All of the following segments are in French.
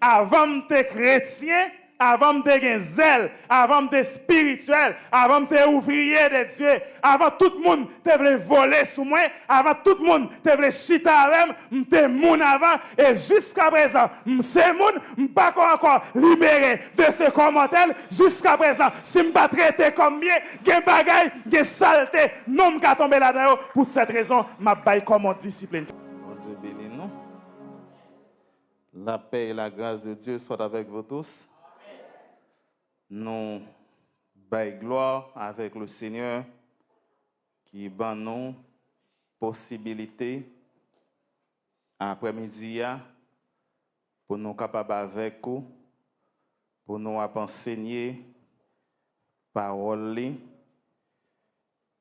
Avant de chrétien, avant de zèle, avant de spirituel, avant de ouvrier de Dieu, avant tout le monde te voulait voler sous moi, avant tout le monde te voulait chita avec moi, te moun avant, et jusqu'à présent, c'est moun, pas encore libéré de ce commentaire, jusqu'à présent, si je pas traité comme bien, gen bagay, gen saleté, non m'ka tomber là-dedans, pour cette raison, m'a bail comme en discipline. Bon Dieu bénis nous. La paix et la grâce de Dieu soient avec vous tous. Nous baillons gloire avec le Seigneur qui ban nous possibilité après-midi pour nous capables avec vous, pour nous enseigner parole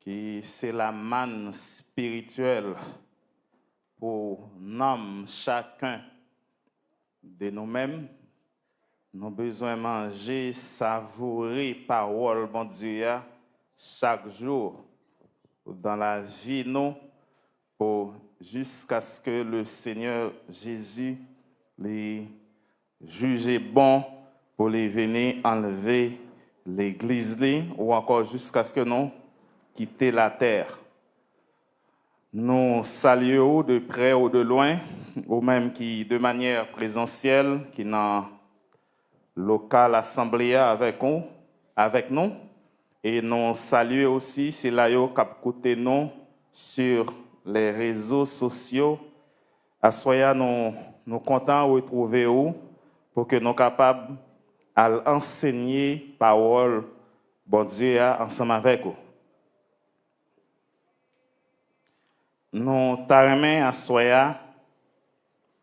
qui c'est la manne spirituelle pour nous chacun de nous-mêmes. Nous avons besoin de manger, savourer parole, bon Dieu, chaque jour dans la vie, nous, jusqu'à ce que le Seigneur Jésus les juge bon pour les venir enlever l'église, ou encore jusqu'à ce que nous quittions la terre. Nous saluons de près ou de loin, ou même qui de manière présentielle, qui dans local assemblée avec nous, et nous saluons aussi si là yo cap côté nous sur les réseaux sociaux. À soya nous contents de retrouver vous pour que nous capables à enseigner parole bon Dieu ensemble avec vous. Nous t'arrêtons à soya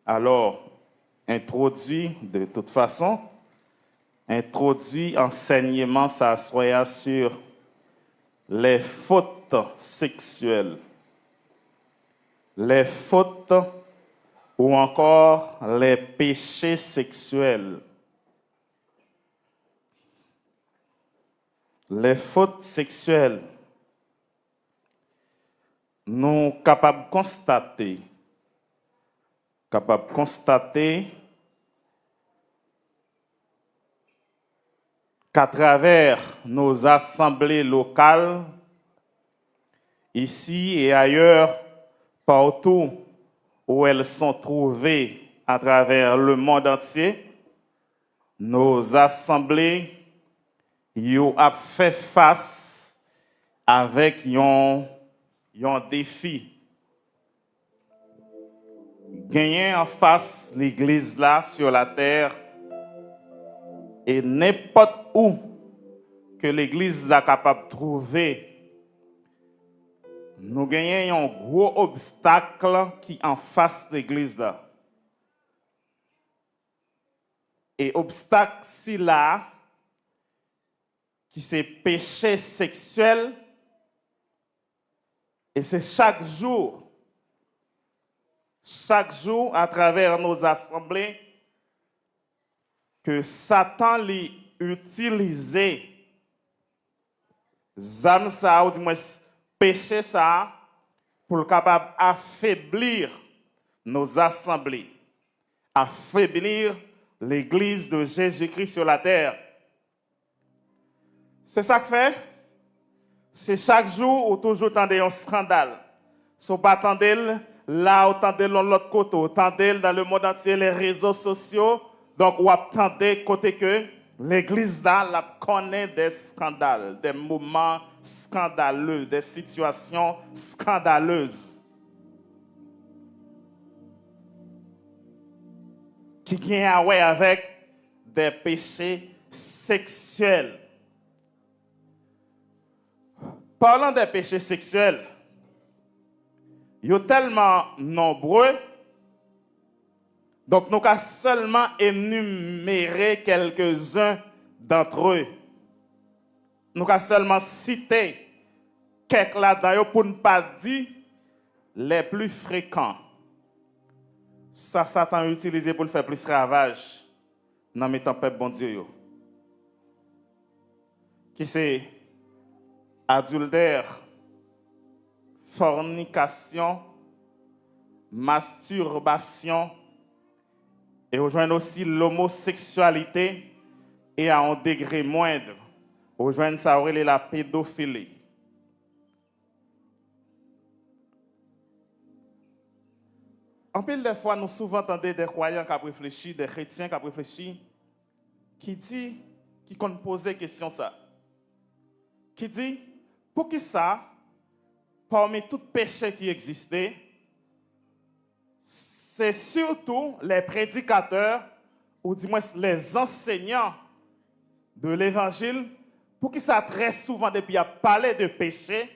alors introduit de toute façon. Introduit enseignement ça soit sur les fautes sexuelles, les fautes ou encore les péchés sexuels. Les fautes sexuelles, nous capables de constater qu'à travers nos assemblées locales, ici et ailleurs, partout où elles sont trouvées à travers le monde entier, nos assemblées ont fait face avec un défi. Gagner en face l'église là sur la terre, et n'importe où que l'église est capable de trouver, nous gagnons un gros obstacle qui en face de l'église là. Et obstacle si là, qui c'est péché sexuel, et c'est chaque jour à travers nos assemblées, que Satan l'y utilisé zam ça ou du moins péché ça pour le capable affaiblir nos assemblées, affaiblir l'église de Jésus-Christ sur la terre. C'est ça que fait. C'est chaque jour ou toujours tendez un scandale. So pas tendez là ou tendez l'autre côté, ou tendez dans le monde entier les réseaux sociaux. Donc, on attendait côté que l'église là connaît des scandales, des moments scandaleux, des situations scandaleuses qui viennent avec des péchés sexuels. Parlant des péchés sexuels, ils sont tellement nombreux. Donc, nous avons seulement énuméré quelques-uns d'entre eux. Nous avons seulement cité quelques là-dedans pour ne pas dire les plus fréquents. Ça, Satan a utilisé pour le faire plus ravage dans mes tempêtes, bon Dieu. Qui c'est adultère, fornication, masturbation, Et rejoindre aussi l'homosexualité et à un degré moindre. Rejoindre ça aurait la pédophilie. En pile de fois, nous souvent entendons des croyants qui réfléchissent, des chrétiens qui réfléchissent, qui comptent poser question ça. Qui dit, pour qui ça, parmi tous les péchés qui existaient, c'est surtout les prédicateurs, ou du moins les enseignants de l'évangile, pour qui ça très souvent, depuis à parler de péché,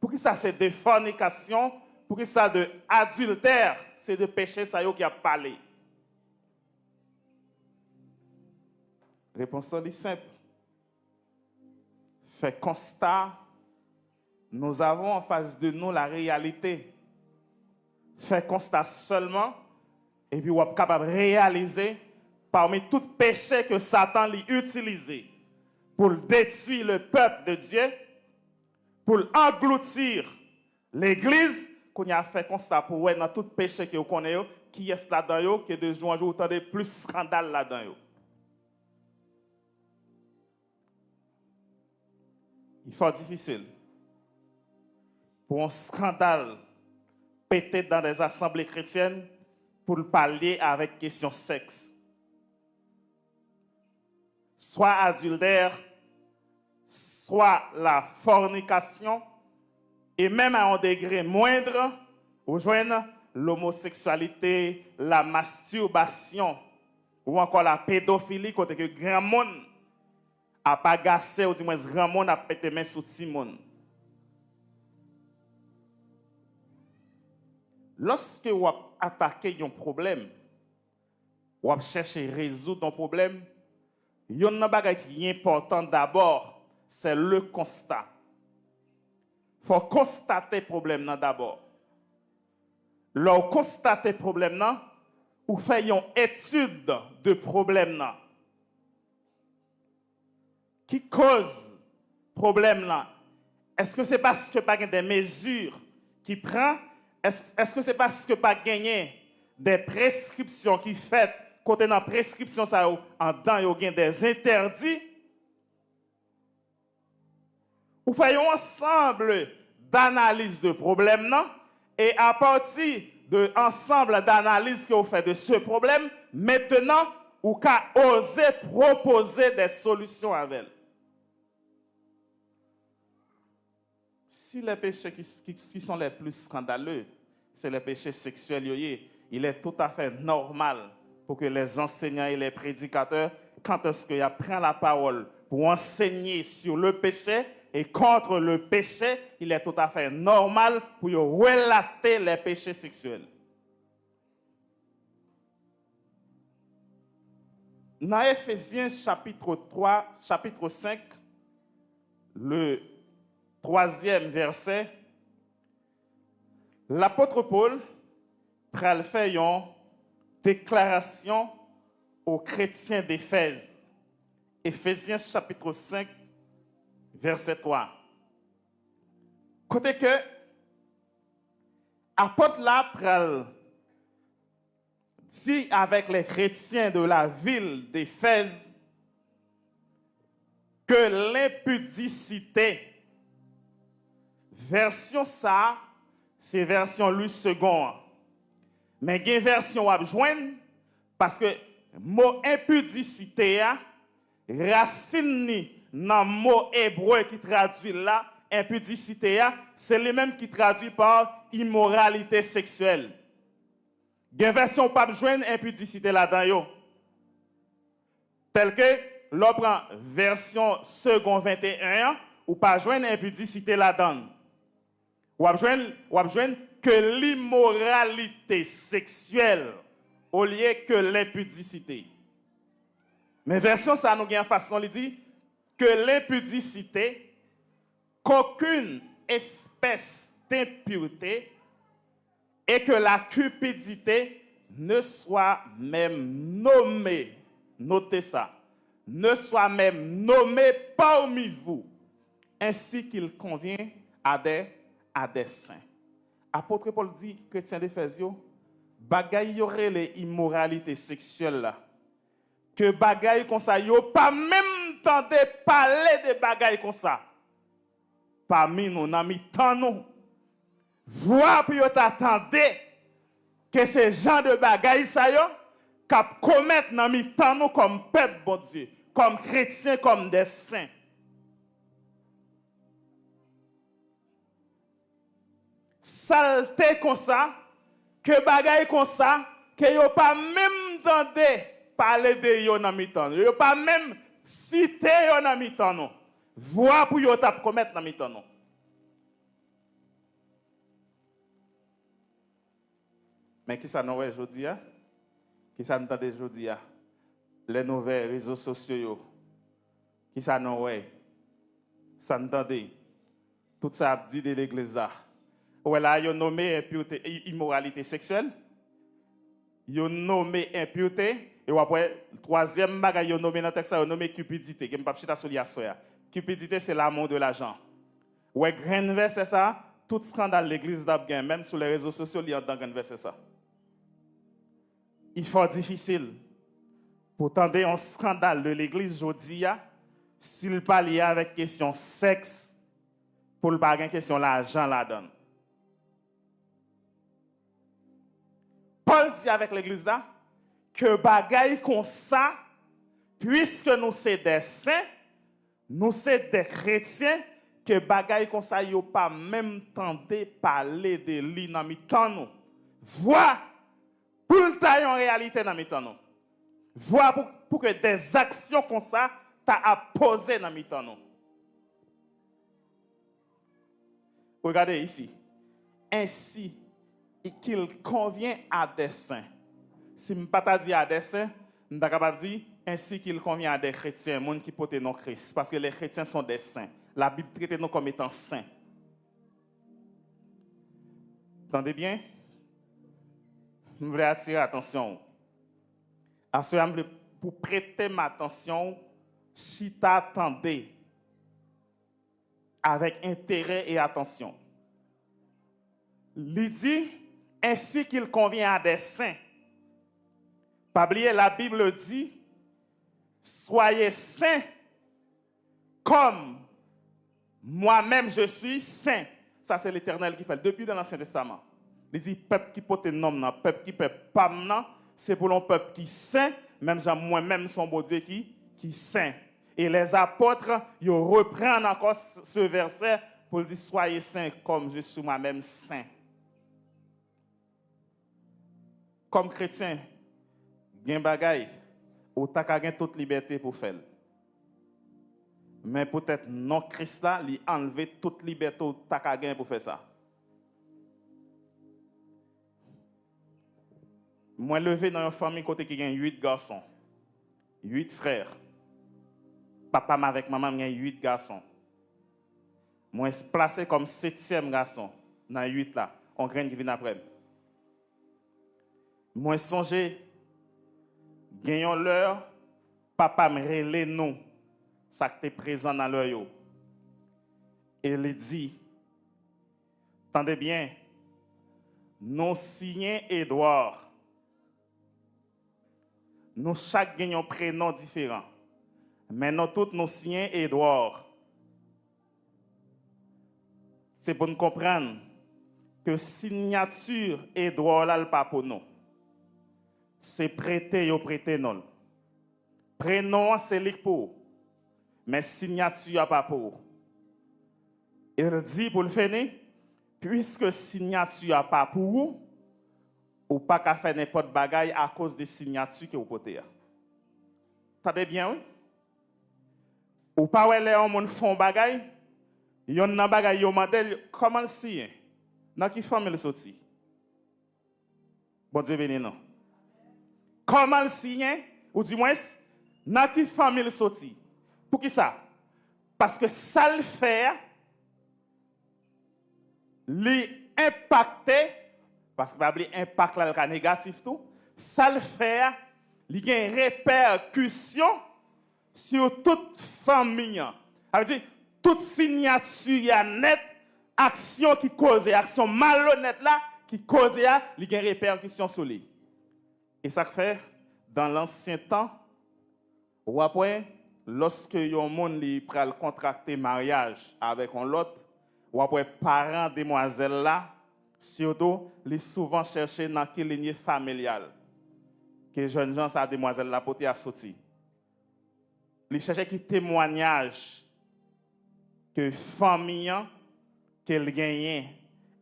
pour qui ça c'est de fornication, pour qui ça de adultère, c'est de péché, ça y est qui a parlé. Réponse est simple. Fait constat, nous avons en face de nous la réalité. Fait constat seulement, et puis on est capable de réaliser parmi tout péché que Satan l'a utilisé pour détruire le peuple de Dieu, pour engloutir l'Église, qu'on a fait constat pour voir dans tout péché que vous connaissez, qui est là-dedans, que de jour en jour, vous entendez plus scandale là-dedans. Il faut difficile pour un scandale pété dans des assemblées chrétiennes pour le parler avec question sexe. Soit adultère, soit la fornication, et même à un degré moindre, rejoindre l'homosexualité, la masturbation, ou encore la pédophilie, côté que grand monde a pas gassé, ou du moins grand monde a pété main sous petit monde. Lorsque vous attaquez un problème, vous cherchez à résoudre un problème, il y a un bagage qui est important d'abord, c'est le constat. Il faut constater le problème d'abord. Lorsque vous constatez le problème, vous faites une étude de problème. Qui cause le problème? Est-ce que c'est parce que pas des mesures qui prend? Est-ce que c'est parce que pas gagné des prescriptions qui faites côté dans prescription ça en dedans il y a des interdits? Ou faisons ensemble d'analyse de problème et à partir de ensemble d'analyse que vous faites de ce problème, maintenant vous pouvez oser proposer des solutions avec elle. Si les péchés qui sont les plus scandaleux, c'est les péchés sexuels, il est tout à fait normal pour que les enseignants et les prédicateurs, quand est-ce qu'ils prennent la parole pour enseigner sur le péché et contre le péché, il est tout à fait normal pour relater les péchés sexuels. Dans Éphésiens chapitre 3, chapitre 5, le 3e verset, l'apôtre Paul fait une déclaration aux chrétiens d'Éphèse. Éphésiens chapitre 5, verset 3. Côté que l'apôtre là dit avec les chrétiens de la ville d'Éphèse que l'impudicité, version ça, c'est version lui second. Mais il y a une version à joindre parce que le mot impudicité, racine dans le mot hébreu qui traduit là, impudicité, c'est le même qui traduit par immoralité sexuelle. Il y a une version pas joindre impudicité là-dedans. Tel que l'on prend version second 21, ou pas joindre impudicité là-dedans. Ou joindre que l'immoralité sexuelle au lieu que l'impudicité. Mais version ça nous gagne façon il dit que l'impudicité qu'aucune espèce d'impureté et que la cupidité ne soit même nommée. Notez ça. Ne soit même nommée parmi vous, ainsi qu'il convient à des saints. Apôtre Paul dit, chrétien d'Éphésiens, bagay y aurait les immoralités sexuelles là. Que bagay comme ça, yo pas même tendé parler de bagay comme ça. Parmi nous, dans mi-temps nous, voir puis yo t'attendez que ces gens de bagay ça yo cap commettre dans mi-temps nous comme peuple bon Dieu, comme chrétiens, comme des saints. Saleté comme ça, que bagay comme ça, que yo pas même tendé parler de yo dans mi-temps. Yo pas même cité yo dans mi-temps non. Voir pour yo t'a commettre dans mi-temps non. Mais qui ça nous est aujourd'hui? Qui ça nous entend aujourd'hui? Les nouveaux réseaux sociaux. Qui ça nous est? Ça nous entend? Tout ça dit de l'église là. Ouais là, ils ont nommé impureté, immoralité sexuelle. Ils ont nommé impureté. Et après, le troisième bagage, ils ont nommé dans le texte, ils ont nommé cupidité. Je ne vais pas chita sur l'IA. Cupidité, c'est l'amour de l'argent. Ouais, grand verset ça. Tout scandale l'église d'Abgain, même sur les réseaux sociaux, il y a dans grand verset ça. Il faut difficile. Pour tendre un scandale de l'église aujourd'hui, s'il parle avec question sexe, pour le bagage question l'argent la donne. Paul dit avec l'église là que bagaille comme ça, puisque nous sommes des saints, nous sommes des chrétiens, que bagaille comme ça, yo pas même tenté parler de lui dans mi-temps nous. Vois pour le taille en réalité dans mi-temps nous. Vois pour que des actions comme ça t'a à poser dans mi-temps nous. Regardez ici. Ainsi qu'il convient à des saints. Si je ne pas pas dire à des saints, je suis capable de dire ainsi qu'il convient à des chrétiens, monde qui portent non Christ, parce que les chrétiens sont des saints. La Bible traite nous comme étant saints. Entendez bien? Je voulais attirer l'attention. Pour prêter ma attention, si tu attendais avec intérêt et attention. Il dit ainsi qu'il convient à des saints. Pas oublier, la Bible dit soyez saints comme moi-même je suis saint. Ça c'est l'Éternel qui fait depuis dans l'Ancien Testament. Il dit peuple qui porte nom, peuple qui peut pas maintenant, c'est pour le peuple qui saint, même moi-même son bon Dieu qui saint. Et les apôtres, ils reprennent encore ce verset pour dire soyez saints comme je suis moi-même saint. Comme chrétien, gen bagay, ou ta ka gen toute liberté pour faire. Mais peut-être non Christ là, lui enlever toute liberté ou ta ka gen pour faire ça. Moi levé dans une famille côté qui gagne 8 garçons, 8 frères. Papa avec maman gagne 8 garçons. Moi placé comme 7e garçon dans 8 là, on graine qui vient après. Moi songer gagnons l'heure, papa me relève nous, ça qui est présent dans l'heure. Et il dit, attendez bien, nous signons Édouard, nous chaque gagnons prénom différent, mais nous tous nous signons Édouard. C'est pour nous comprendre que signature Édouard là, le pas pour nous. C'est prêter ou prêter non. Prénom c'est lui pour, mais signature pas pour. Il dit pour le finir, puisque signature pas pour vous, ou pas qu'à faire n'importe bagaille à cause des signatures que vous portez. T'as bien oui? Ou pas ouais les gens font bagaille, yon nan bagaille yo mandel comment le signer? Dans qui forme le sorti? Bon Dieu béni non. Comment le signer? Ou du moins, dans qui famille le sorti? Pour qui ça? Parce que ça le fait, l'impacter, parce que va oublier impact là le négatif tout, ça le fait, il y a une répercussion sur toute famille. Ça veut dire toute signature net, action qui cause, action malhonnête là, qui cause, il y a une répercussion sur lui. Et ça fait, dans l'ancien temps, ou après, lorsque un monde prend le contracter mariage avec un autre, ou après parents demoiselles là, surtout, les souvent chercher dans quelle lignée familiale que jeunes gens sa demoiselle là pour à sortir. Ils chercher qui témoignage que famille qu'elle gagne.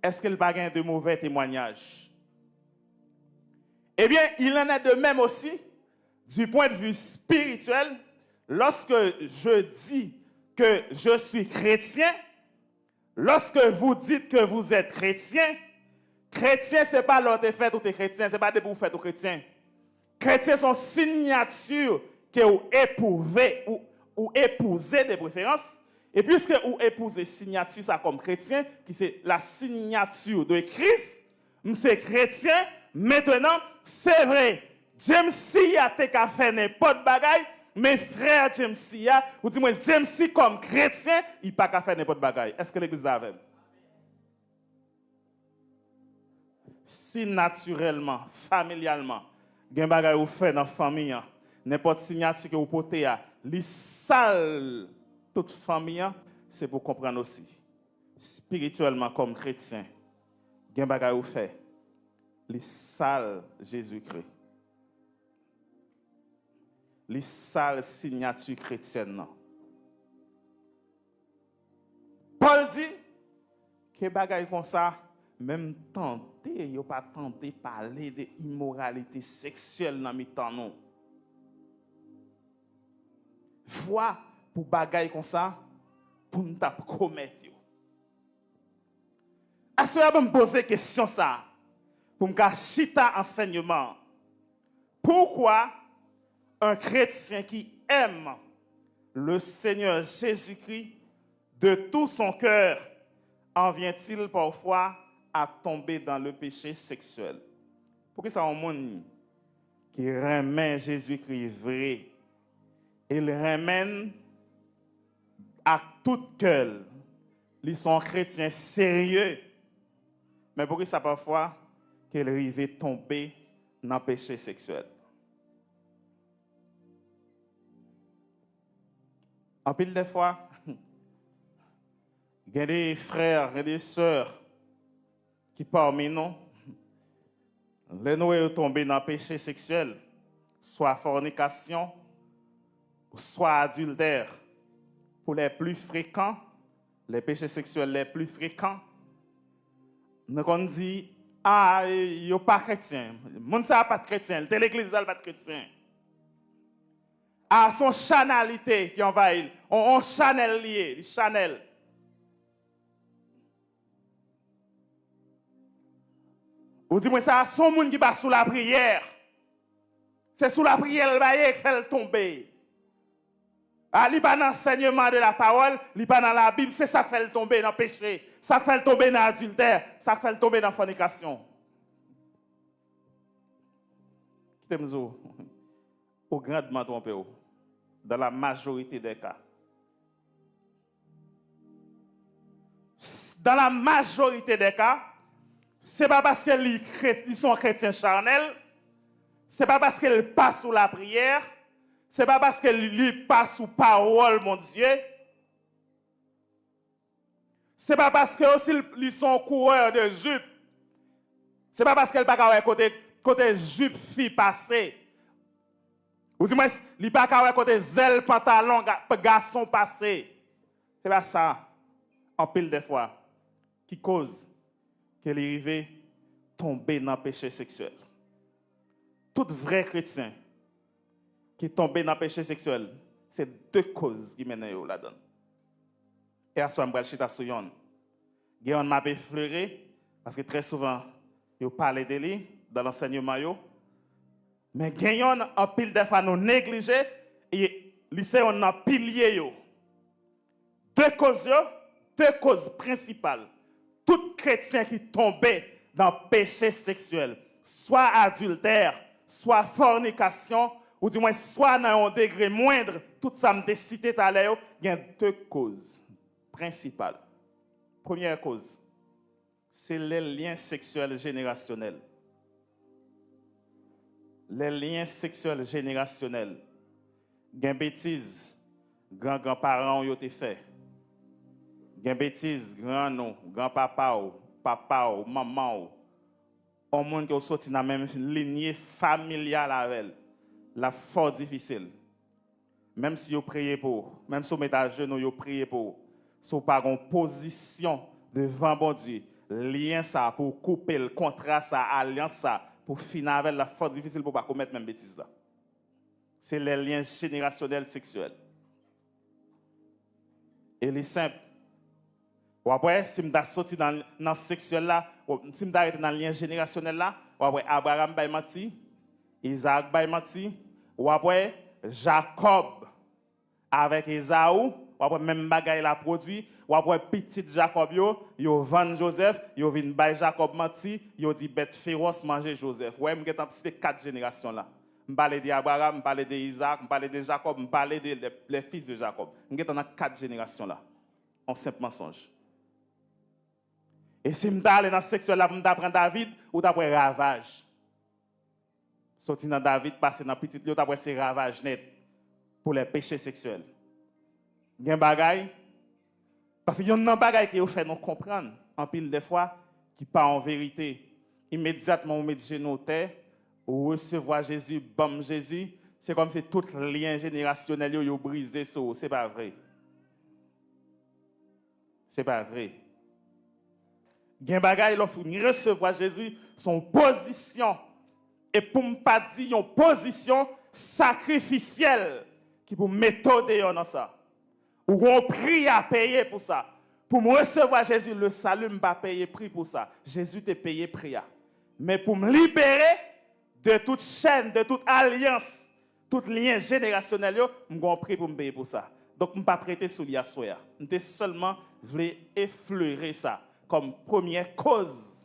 Est-ce qu'elle pas gagne de mauvais témoignages? Eh bien, il en est de même aussi du point de vue spirituel. Lorsque je dis que je suis chrétien, lorsque vous dites que vous êtes chrétien, chrétien, ce n'est pas l'autre fait ou t'es chrétien, ce n'est pas de vous faites ou chrétien. Chrétien sont signature que vous épouvez ou épousez de préférence. Et puisque vous épousez signature ça comme chrétien, qui c'est la signature de Christ, c'est chrétien, maintenant, c'est vrai, James C a fait n'importe bagaille, mes frères James C ou dis-moi James C comme chrétien, il n'a pas fait n'importe bagaille. Est-ce que l'église est avec? Si naturellement, familialement, gen bagay ou fait dans la famille, n'importe signature que vous portez, li sale toute famille, c'est pour comprendre aussi. Spirituellement, comme chrétien, gen bagay ou fait, li sale Jésus-Christ. Li sale signature chrétienne. Non. Paul dit que bagay comme ça, même tenter, yo pas tenter parler de immoralité sexuelle dans mi-temps non. Voix pour bagay comme ça pour nous t'a commettre yo. Est-ce que vous me poser question ça pour me chita enseignement? Pourquoi un chrétien qui aime le Seigneur Jésus-Christ de tout son cœur en vient-il parfois à tomber dans le péché sexuel? Pourquoi ça un monde qui remet Jésus-Christ vrai, il ramène à tout cœur, ils sont chrétiens sérieux, mais pourquoi ça parfois qu'il arrive tomber dans le péché sexuel? En pile de fois, il y a des frères et des sœurs qui parmi nous, les nous tombés dans le péché sexuel, soit fornication, soit adultère. Pour les plus fréquents, les péchés sexuels les plus fréquents, nous on dit, ah, il n'y a pas chrétien. Le monde n'a pas de chrétien, l'église n'a pas de chrétien. Ah, son chanalité qui envahit, on chanel lié, les chanel. Ou dis-moi ça, son monde qui va sous la prière. C'est sous la prière qu'il fait tomber. Ah, il n'est pas dans l'enseignement de la parole, il n'est pas dans la Bible, c'est ça qui fait tomber dans le péché, ça qui fait tomber dans l'adultère, ça qui fait tomber dans la fornication. Quittez-moi, au grandement trompé, dans la majorité des cas. Dans la majorité des cas, ce n'est pas parce qu'ils sont chrétiens charnels, ce n'est pas parce qu'ils passent sous la prière, ce n'est pas parce qu'ils passent sous parole, mon Dieu. Ce n'est pas parce qu'ils sont coureurs de jupe. Ce n'est pas parce qu'ils ne sont pas côté jupe fille passée. Ou dis-moi, ils ne sont pas côté zèle pantalon garçon passé. C'est pas ça, en pile de fois, qui cause qu'elle arrive tomber dans le péché sexuel. Tout vrai chrétien qui tombe dans le péché sexuel, c'est deux causes qui mènent là-dedans. Et à ce moment-là, je suis à on m'a effleuré, parce que très souvent, je parle de lui dans l'enseignement. Mais gagnons en pile de fois nous négliger et lycée on a pilier. Deux causes principales. Tout chrétien qui tombait dans le péché sexuel, soit adultère, soit fornication, ou du moins soit dans un degré moindre, tout ça me cité tout à l'heure, il y a deux causes principales. Première cause, c'est les liens sexuels générationnels. Les liens sexuels générationnels. Gen bêtises, grand-parents ont été fait. Gen bêtises, grand-non, grand-papa ou maman ou. On monde qui sorti dans la même lignée familiale avec elle. La fort difficile. Même si vous priez pour, même si vous mettez à genoux, vous priez pour, si vous pas en position devant bon Dieu, lien ça pour couper le contrat ça, alliance ça, pour finir avec la fort difficile pour pas commettre même bêtise là. C'est les liens générationnels sexuels. Et les simples. Ou après, si je suis sorti dans le sexuel là, si je suis arrêté dans le lien générationnel là, ou après Abraham bay menti, Isaac bay menti, ou après Jacob avec Esaü, ou après même bagaille la produit, ou après petit Jacob yo vend Joseph, yo vinn bay Jacob menti, yo dit bête féroce manger Joseph. Ouais, m'gè tant cité 4 générations là. M'parler d'Abraham, m'parler d'Isaac, m'parler de Jacob, m'parler des fils de Jacob. M'gè tant 4 générations là. En simple mensonge. Et si je suis dans le sexuel, je vais apprendre David ou d'après ravage. Sorti dans David, passer dans petit lieu, d'après ces ravages net pour les péchés sexuels. Il y a un bagay, parce qu'il y a un bagay qui fait nous comprendre, en pile des fois, qui pas en vérité. Immédiatement, on met genoux terre, ou recevoir Jésus, bam Jésus, c'est comme si tout lien générationnel est brisé. C'est pas vrai. C'est pas vrai. Gen bagay lorsque nous recevoir Jésus, son position, et pour ne pas dire une position sacrificielle qui pour méthoder dans ça. Ou on prie à payer pour ça. Pour me recevoir Jésus, le salut ne pas payer prix pour ça. Jésus t'a payé prix. Mais pour me libérer de toute chaîne, de toute alliance, tout lien générationnel, je vais prier pour me payer pour ça. Donc, je ne vais pas prêter sous l'Yassoya. Je seulement voulu effleurer ça. Comme première cause,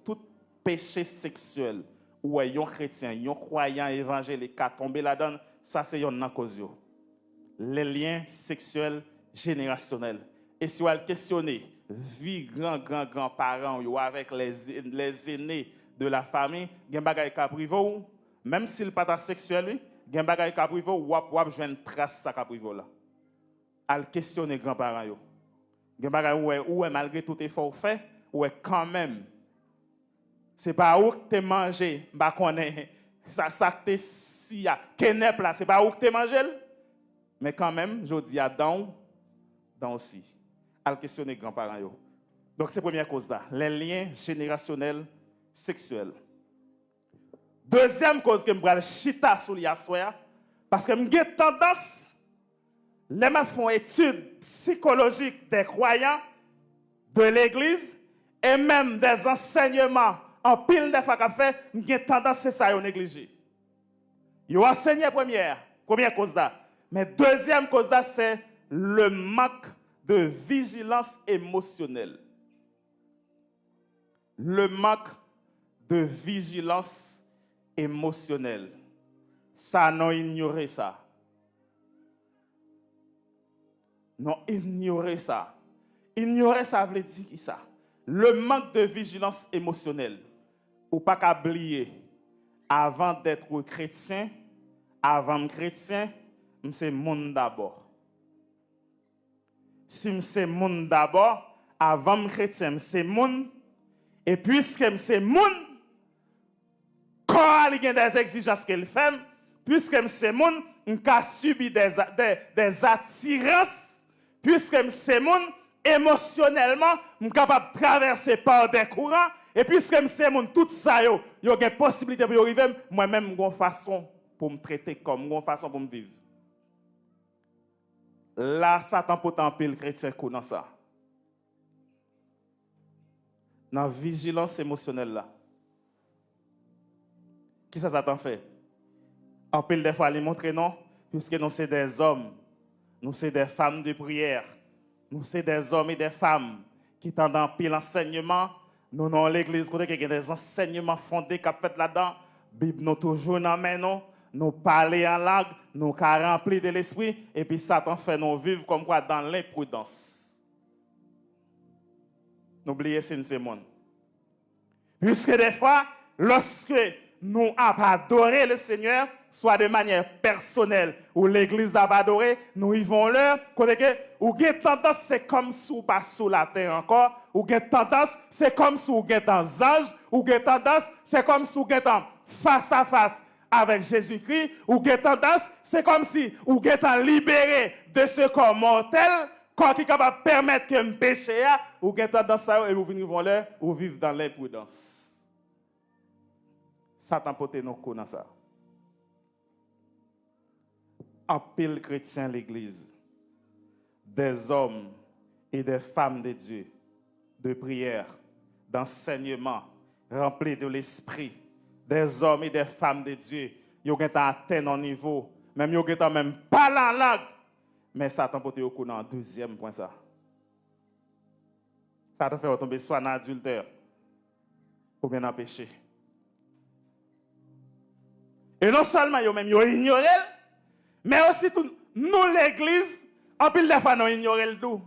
tout péché sexuel, où un chrétien, un croyant évangélique a tombé là-dedans, ça c'est une cause. Les liens sexuels générationnels. Et si vous allez questionner, vie grand-parents ou avec les aînés de la famille, il y a des choses qui privé, même s'il n'est pas sexuel, il y a des choses qui privé, ou avez une trace de ça privé là. Al questionner grands-parents. Ou malgré tout effort fait, ou quand même, c'est pas où que tu mangé, bah connaît ça te si ya kenep là, c'est pas où que tu mangé, mais quand même, je dis à dans aussi. Al questionner grands-parents yo. Donc c'est la première cause là, les liens générationnels sexuels. Deuxième cause que me bral chita sur l'assoya parce que me j'ai tendance les gens font études psychologiques des croyants de l'Église et même des enseignements en pile de fois qu'a fait, j'ai tendance c'est ça à négliger. Ils ont enseigné première cause là, mais deuxième cause là c'est le manque de vigilance émotionnelle. Le manque de vigilance émotionnelle. Ça non ignorer ça. Non, ignorer ça. Ignorer ça veut dire qui ça? Le manque de vigilance émotionnelle. Ou pas qu'à oublier, avant d'être chrétien, c'est monde d'abord. Si c'est monde d'abord, avant chrétien, c'est monde. Et puisque c'est monde, quand il y a des exigences qu'elle fait, puisque c'est monde, on a subi des attirances. Puisque c'est mon émotionnellement, je suis capable de traverser par des courants. Et puisque c'est mon tout ça, il y a une possibilité pour y arriver. Moi-même, j'ai une façon pour me traiter comme, une façon pour me vivre. Là, Satan peut t'empêcher le chrétien dans ça. Dans la vigilance émotionnelle là. Qui ça Satan fait? En pile des fois, il montre non, puisque nous sommes des hommes. Nous sommes des femmes de prière. Nous sommes des hommes et des femmes qui tendent en pile l'enseignement. Nous, dans l'église, il y a des enseignements fondés qui sont faits là-dedans. La Bible, nous toujours dans main, nous parler en langue, nous remplir de l'esprit. Et puis Satan fait nous vivre comme quoi dans l'imprudence. N'oubliez c'est monde. Puisque des fois, lorsque nous avons adoré le Seigneur, soit de manière personnelle ou l'église a adoré, nous y vont là, côté que ou avez tendance c'est comme si vous pas sous la terre encore, ou avez tendance c'est comme si vous êtes dans ange, ou avez tendance c'est comme si vous êtes face à face avec Jésus-Christ, ou avez tendance c'est comme si vous êtes libéré de ce corps mortel, corps qui est capable de permettre que me péché, ou avez tendance ça et vous venez vont là, ou vivre dans l'imprudence. Satan pote nos coups dans ça. En pile chrétien l'église, des hommes et des femmes de Dieu, de prière, d'enseignement, remplis de l'esprit, des hommes et des femmes de Dieu, ils ont atteint un niveau, même ils ont même pas la langue, mais Satan pote au coup dans le deuxième point ça. Satan fait tomber soit dans l'adultère ou bien dans le péché. Et non seulement ils même ignoré, mais aussi nous l'église, en pile de fois nous ignorons le tout.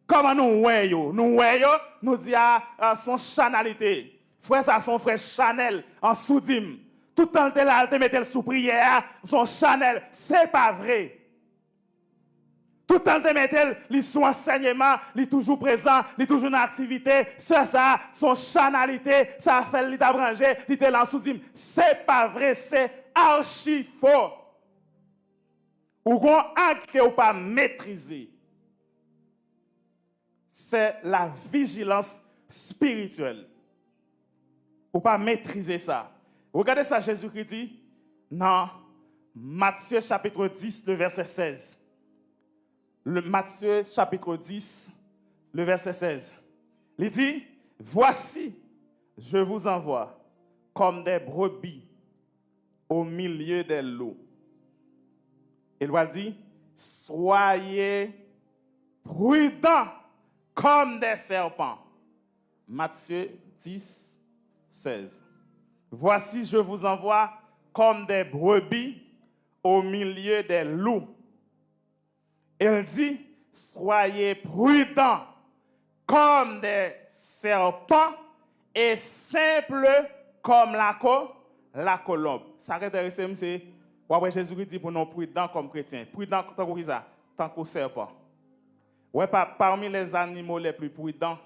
Comment nous voyons? Nous disons à son chanalité. Frère, ça son frère Chanel en sous-dîme. Tout le temps, il mettait sous prière, son Chanel. C'est pas vrai. Tout le temps, il mettait son enseignement, il est toujours présent, il est toujours en activité. Ça, son chanalité, ça a fait, il t'a branché, il était là en sous-dîme. C'est pas vrai, c'est archi faux. Ou qu'on acte que vous pas maîtriser. C'est la vigilance spirituelle. Ou pas maîtriser ça. Regardez ça, Jésus-Christ dit dans Matthieu chapitre 10, le verset 16. Matthieu chapitre 10, le verset 16. Il dit, voici, je vous envoie comme des brebis au milieu des loups. Il va dire, soyez prudents comme des serpents. Matthieu 10, 16. Voici, je vous envoie comme des brebis au milieu des loups. Il dit, soyez prudents comme des serpents et simples comme la colombe. Ça m'intéresse, c'est après Jésus dit pour nous prudents comme chrétiens. Prudents tant que ça, tant que serpent. Ouais, parmi les animaux les plus prudents,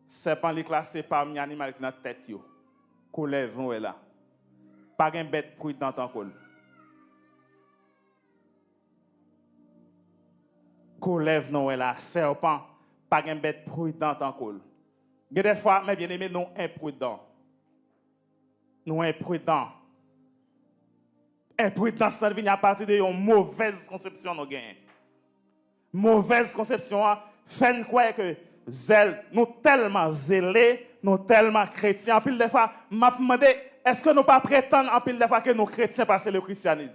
serpent est classé parmi les animaux qui ont la tête. Qu'on lève, nous là. Pas une bête prudente encore. Qu'on lève, nous là. Serpent, pas une bête prudente encore. Des fois, mes bien-aimés, nous imprudents. Nous imprudents. Imprudence, ça vient à partir de une mauvaise conception nous gagnons. Mauvaise conception, fait quoi que zèle, nous tellement zélés, nous tellement chrétiens. En pile de fois, m'a demandé, est-ce que nous pas prétendre en pile de fois que nous chrétiens passent le christianisme?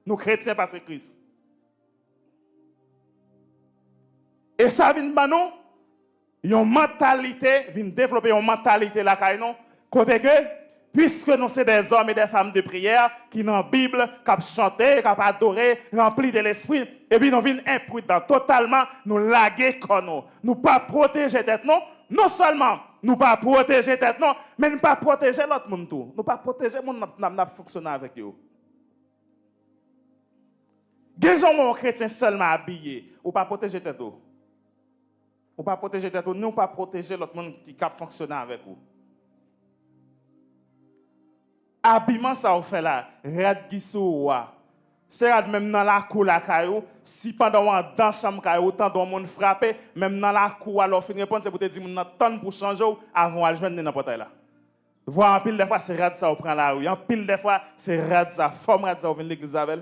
Nous chrétiens passent Christ. Et ça vient de nous, une mentalité, vient développer une mentalité là, côté que, puisque nous sommes des hommes et des femmes de prière qui dans la Bible, qui chantent, qui adorent, remplis de l'esprit, et puis nous venons imprudents, totalement nous laguer comme nous. Nous pas protéger tête non, non seulement nous pas protéger tête non, mais nous pas protéger l'autre monde tout. Nous pas protéger monde n'a fonctionner avec eux. Des gens chrétiens seulement habillés, ou pas protéger tête tout. Ou pas protéger tête tout, nous pas protéger l'autre monde qui cap fonctionner avec vous. Habillement ça on fait là, rad gisou c'est rad même dans la cour la caillou, si pendant dans chambre caillou tant de monde frappé, même dans la cour alors fin répondre c'est pour te dire mon temps pour changer avant à joindre dans portail là. Voir en pile des fois c'est rad ça on prend la rue, en pile des fois c'est rad ça, forme rad ça on vient l'église avec.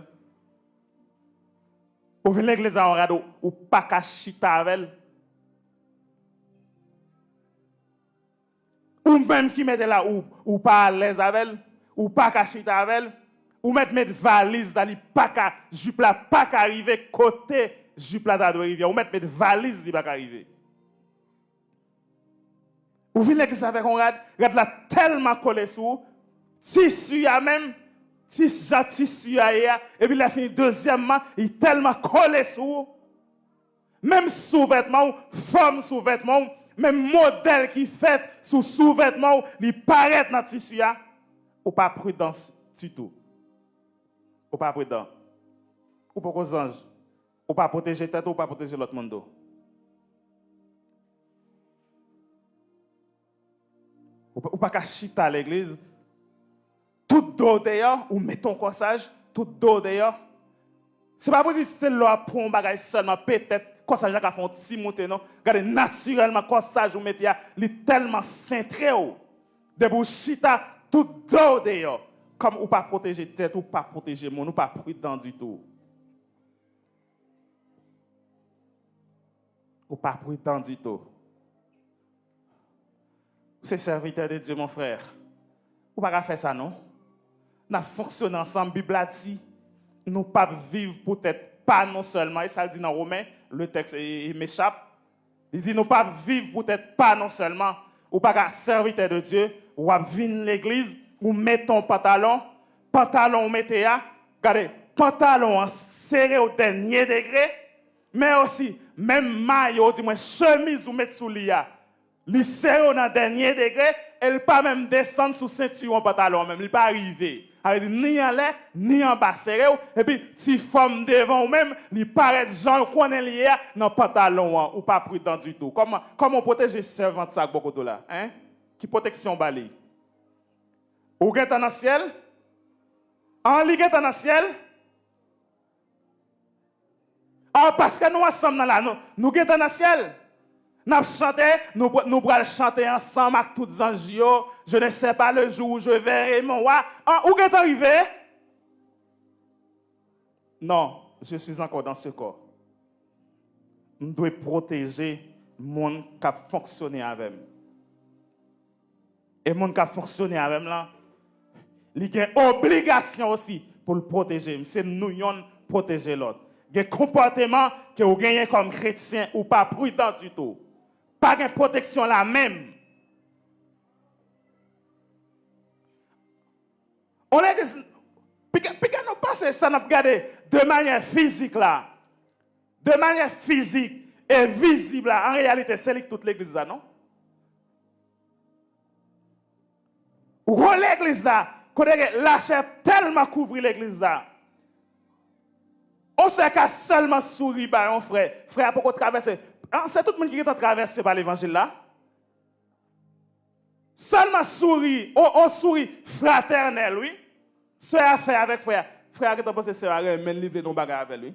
Ou vient l'église en rad ou pas ka chita avec. Ou même qui mette là ou pas à l'aise avec. Ou pas cacher avec ou mettre valise dans les pas jupe là pas arriver côté jupe là de rivière ou mettre valise li pas arriver ou venez que ça avec on regarde là tellement collé sous tissu a même tissu a et puis la fin deuxièmement il tellement collé sous même sous-vêtement forme sous-vêtement même modèle qui fait sous sous-vêtement, il paraît dans le tissu, ou pas prudent du tout. Ou pas prudent. Ou pas aux anges. Ou pas protéger tête ou pas protéger l'autre monde. Ou pas qu'à chita à l'église. Tout dos d'ailleurs, ou met ton corsage, tout dos d'ailleurs. C'est pas possible c'est là pour un bagage seulement peut-être corsage qui font petit monter non. Regardez naturellement corsage ou mettez il est tellement cintré de pour chita tout dos d'ailleurs. Comme ou pas protéger tête ou pas protéger monde ou pas prudent du tout. Ou pas prudent du tout. C'est serviteur de Dieu mon frère. Ou pas faire ça non? Nous fonctionnons ensemble, la Bible a dit, nous ne pas vivre peut-être pas non seulement, et ça le dit dans Romains, le texte m'échappe. Il dit nous pas vivre peut-être pas non seulement, ou pas serviteur de Dieu, ou à venir l'église, ou mettre ton pantalon mettez ya, regardez, pantalon serré au dernier degré, mais aussi, même maillot, dis-moi, chemise ou mettre sous l'IA. Li serré dans dernier degré, elle pas même descendre sous ceinture en pantalon même, il pas arriver. Avec ni en l'air, ni en bas serré et puis si forme devant ou même, il paraît gens connaît lié dans pantalon ou pas prudent du tout. Comment protéger servante ça beaucoup de là, hein? Qui protection bali? Ou get dans le ciel? En ligue dans le ciel? Ah parce que nous ensemble là, nous get dans le ciel. Nous allons chanter ensemble avec tous les anges. Je ne sais pas le jour où je verrai mon roi. Où est arrivé? Non, je suis encore dans ce corps. Nous devons protéger le monde qui a fonctionné avec moi. Et le monde qui a fonctionné avec moi, il y a une obligation aussi pour le protéger. C'est nous qui protéger l'autre. Il y a un comportement que vous gagnez comme chrétien ou pas prudent du tout. Pas de protection la même. On est puis nous passer ça nous regarder de manière physique là. De manière physique et visible là. En réalité, c'est toute l'église là, non? Ou l'église là, quand la chair tellement couvre l'église là. On sait qu'à seulement sourire par un frère. Frère, pourquoi traverser? C'est tout le monde qui est traversé par l'évangile là. Seulement sourire, on sourit fraternel, oui. Ce à faire avec frère. Frère, qui t'a pensé c'est vrai, mais livrer nos bagages avec lui.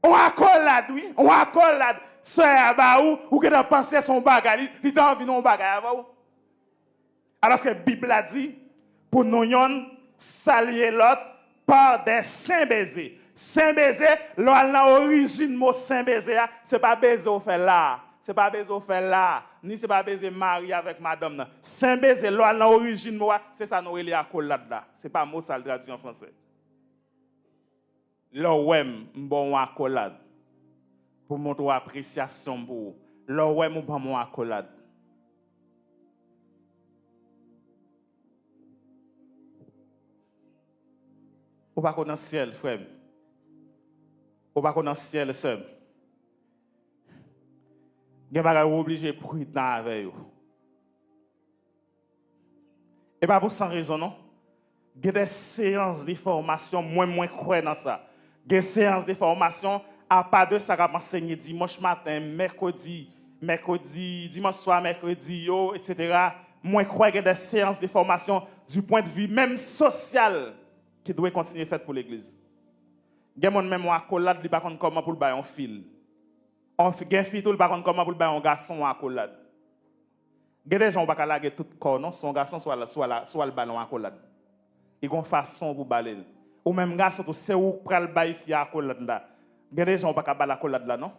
On accolade, oui. On accolade. Ce à baou, ou qui t'a pensé son bagage, il t'a envie nos bagages avec vous. Alors que la Bible a dit, pour nous saluer l'autre par des saints baisers. Saint baiser, l'origine mot saint baiser, c'est pas baiser au fait là, c'est pas baiser au fait là, ni c'est pas baiser mari avec madame. Saint baiser, l'origine mot, c'est ça nous relié à accolade là, c'est pas mot ça le traduit en français. L'ouem bon accolade pour montrer appréciation pour l'ouem bon mon accolade. Ou pas connaître ciel frère. Ou pas dans le ciel seul. Vous êtes obligé de prudent avec vous. Et pas pour sans raison, non? Il y a des séances de formation, moins croire dans ça. Il y a des séances de formation, à part de ça, qu'on enseigner dimanche matin, mercredi, dimanche soir, mercredi, etc. Moins croire qu'il y a des séances de formation du point de vue même social qui doit continuer à faire pour l'Église. Gen moun même accolade li pa konn comment pour bay un fil. On gen fille tout pa konn comment pour bay un garçon accolade. Gen des gens pa ka lage tout corps non, son garçon soit le ballon accolade. Il gon façon pour baler. Ou même garçon tout c'est ou pral bay fille accolade là. Gen des gens pa ka bal accolade là non.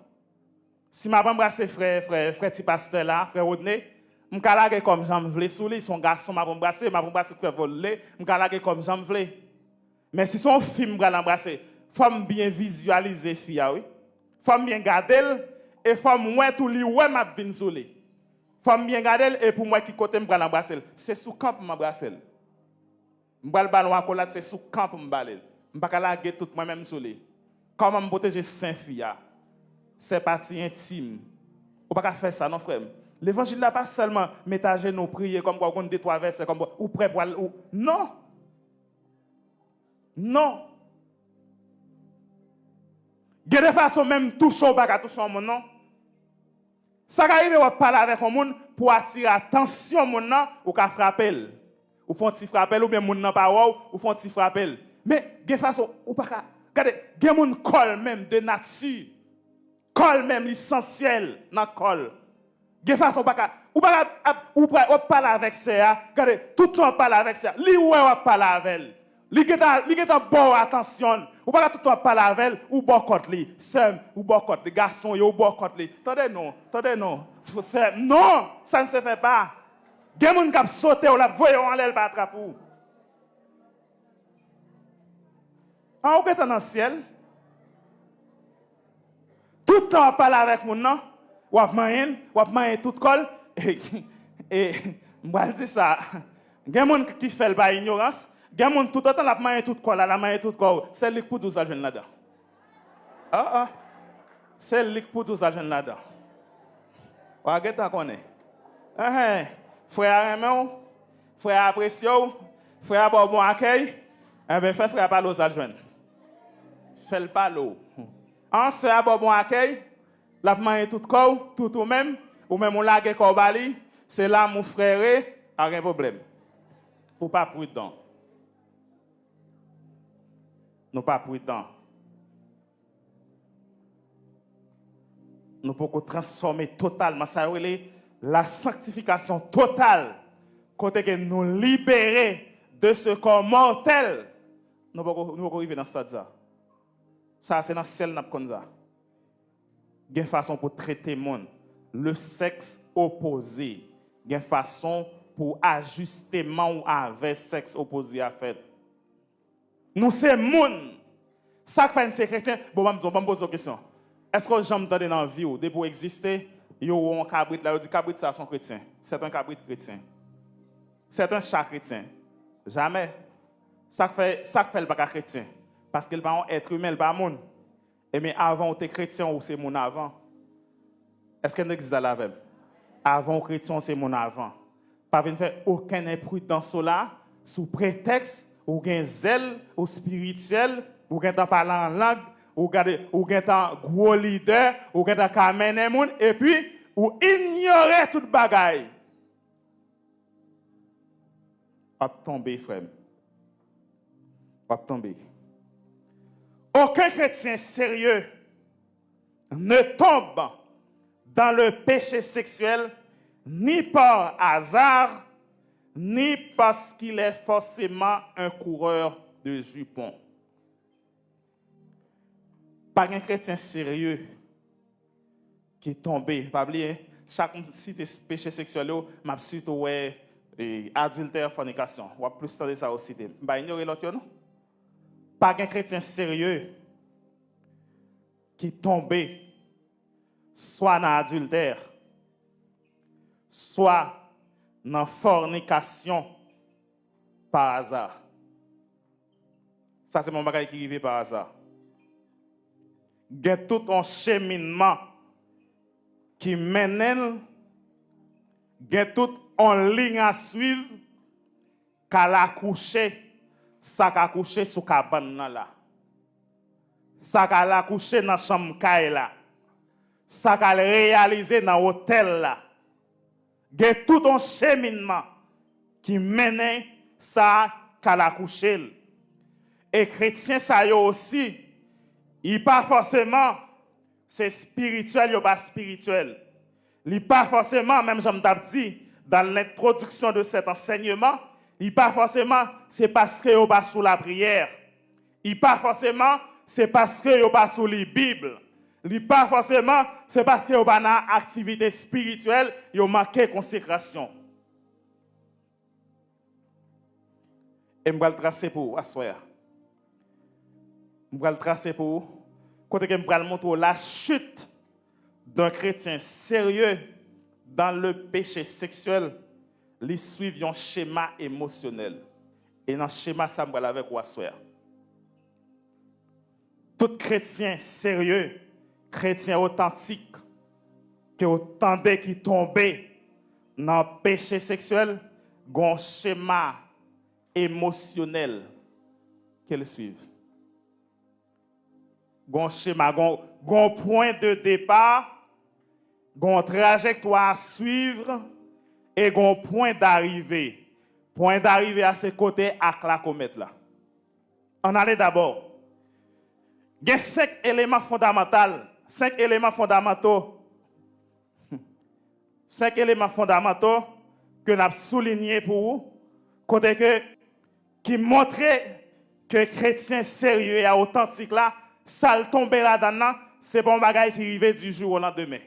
Si m'a embrasser frère petit pasteur là, frère Rodney, m'ka lage comme j'en vle sou li, son garçon m'a embrasser frère volé, m'ka lage comme j'en vle. Mais si son fille m'ka l'embrasser, faut bien visualiser fia oui. Faut bien garder et faut moi tout li ouais m'a vinn sou li. Faut bien garder et pour moi qui côté me l'embrasser, c'est sous camp m'embrasser. M'bal ballon accolade c'est sous camp m'baler. M'pa ka laguer tout moi même sou li. Comment me protéger saint fia? C'est partie intime On ne peut pas faire ça, non, frère. L'évangile n'est pas seulement mettre à genoux, prier comme quoi on dit 3 versets, comme ou prêt pour aller. Non. Non. Il y a des façons même toucher ou pas toucher un monde, non? Ça arrive à parler avec un monde pour attirer l'attention au monde, ou qu'à frapper. Ou font petit frapper, ou bien monde n'a pas ou font petit frapper. Mais il y a des façons, ou pas qu'à. Regardez, il y a des gens qui collent même de nature. Colle même l'essentiel dans le col. De façon ou parler avec ça, regardez, tout le temps parler avec ça. Li ouais ou parler avec elle. Li geta bon attention. Ou pas tout le temps parler avec elle ou boycott li. Sem ou boycott les garçons yo boycott li. Attendez non. Non, ça ne se fait pas. Des gens qui sauter ou la voyer en l'air pas attraper. En ou dans le ciel. Tout le temps, on parle avec mon nom, ou à manger tout col, et je vais dire ça. Il y a des gens qui font par ignorance, il y a des gens tout le temps, la manger tout col, la manger tout col. C'est lui pour tout ça, jeune là-dedans. C'est lui pour tout ça, jeune là-dedans. Regardez ça qu'on est. Frère aimé, frère apprécié, frère bon accueil, eh bien, frère pas l'eau, ça jeune. Fais pas l'eau. En ce à bon accueil, la main tout corps, tout ou même on lague corbali, c'est là mon frère a un problème. Pour pas prudent. Nous pas prudent. Nous pouvons transformer totalement ça la sanctification totale côté que nous libérer de ce corps mortel. Nous pouvons arriver dans ce stade. Ça, c'est dans le ciel comme ça. Il y a une façon pour traiter le monde. Le sexe opposé. Il y a une façon pour ajustement ou avec le sexe opposé à faire. Nous, c'est le monde. Ça fait un chrétien. Bon, je vais me poser une question. Est-ce que j'aime entendre dans la vie, pour exister, il y a un cabrit là, il dit cabrit ça sont chrétiens. C'est un cabrit chrétien. C'est un chat chrétien. Jamais. Ça fait le bac chrétien. Parce qu'il va être humain, il va monde. Et mais avant, on était chrétien ou c'est mon avant. Est-ce qu'elle existe là même? Avant chrétien, c'est mon avant. Pas venir faire aucune imprudence là, sous prétexte ou gain zèle ou spirituel, ou gain parler en langue, ou gain gros leader, ou gain kamene moun, et puis ou ignorer toute bagaille. Pas tomber, frère. Pas tomber. Aucun chrétien sérieux ne tombe dans le péché sexuel ni par hasard, ni parce qu'il est forcément un coureur de jupons. Pas un chrétien sérieux qui est tombé. Pas oublier, chaque cité péché sexuel, m'a cité ouais adultère, fornication. On va plus de ça aussi. Bah ignorer l'autre non. Pas un chrétien sérieux qui est tombé soit dans l'adultère, soit dans la fornication par hasard. Ça, c'est mon bagage qui arrive par hasard. Il y a tout un cheminement qui mène, il y a tout en ligne à suivre, qu'à l'accoucher. Ça qu'a couché sous cabane là. Ça qu'a la couché dans chambre là. Ça qu'a réalisé dans hôtel là. Il y a tout un cheminement qui mène ça qu'à la couché. Et chrétien ça y aussi, il pas forcément c'est spirituel, il pas spirituel. Il pas forcément même j'aime dit dans l'introduction de cet enseignement, il pas forcément c'est parce que vous pas sous la prière. Il pas forcément c'est parce que vous pas sous la Bible. Il pas forcément c'est parce que vous pas dans activité spirituelle, vous manquez consécration. Et je vais le tracer pour vous, assoya. Je vais le tracer pour vous. Côté que je vais montrer la chute d'un chrétien sérieux dans le péché sexuel. Ils suivent un schéma émotionnel. Et dans ce schéma, ça me avec vous. Tout chrétien sérieux, chrétien authentique, que autant de qui tombé dans le péché sexuel, un schéma émotionnel qu'elles suivent. Un schéma, un point de départ, une trajectoire à suivre et un point d'arrivée. Point d'arrivée à ses côtés avec la comète là. On allait d'abord. Il y a 5 éléments fondamentaux. 5 éléments fondamentaux. 5 éléments fondamentaux que nous avons soulignés pour vous. Côté que, qui montraient que les chrétiens sérieux et authentiques là, ça le tomber là-dedans, c'est bon bagage qui arrive du jour au lendemain.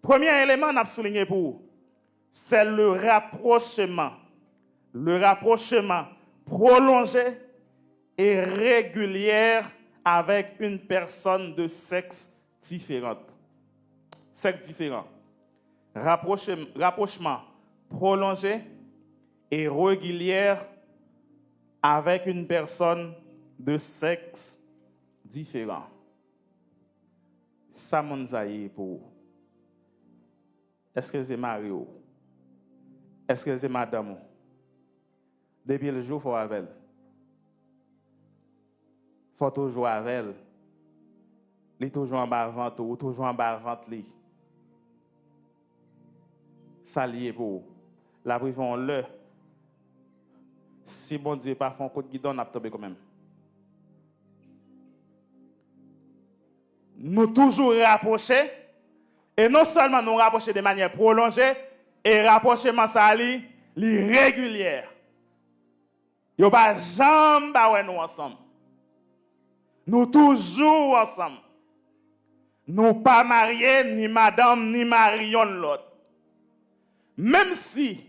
Premier élément que nous avons souligné pour vous, c'est le rapprochement. Le rapprochement prolongé et régulier avec une personne de sexe différent. Sexe différent. Rapprochement prolongé et régulier avec une personne de sexe différent. Ça mon zaïe pour vous. Est-ce que c'est Mario? Est-ce que c'est madame? Depuis le jour, il faut avec elle. Il faut toujours avec elle. Il est toujours en bas ventre ou toujours en bas ventre. Ça lié pour la privons le. Si bon Dieu pas fait un coup de guidon, on a tombé quand même. Nous toujours rapprocher et non seulement nous rapprocher de manière prolongée et rapprochement ça li régulière. Yo pas jamais ba nous ensemble. Nous toujours ensemble. Nous pas mariés ni madame ni marion l'autre. Même si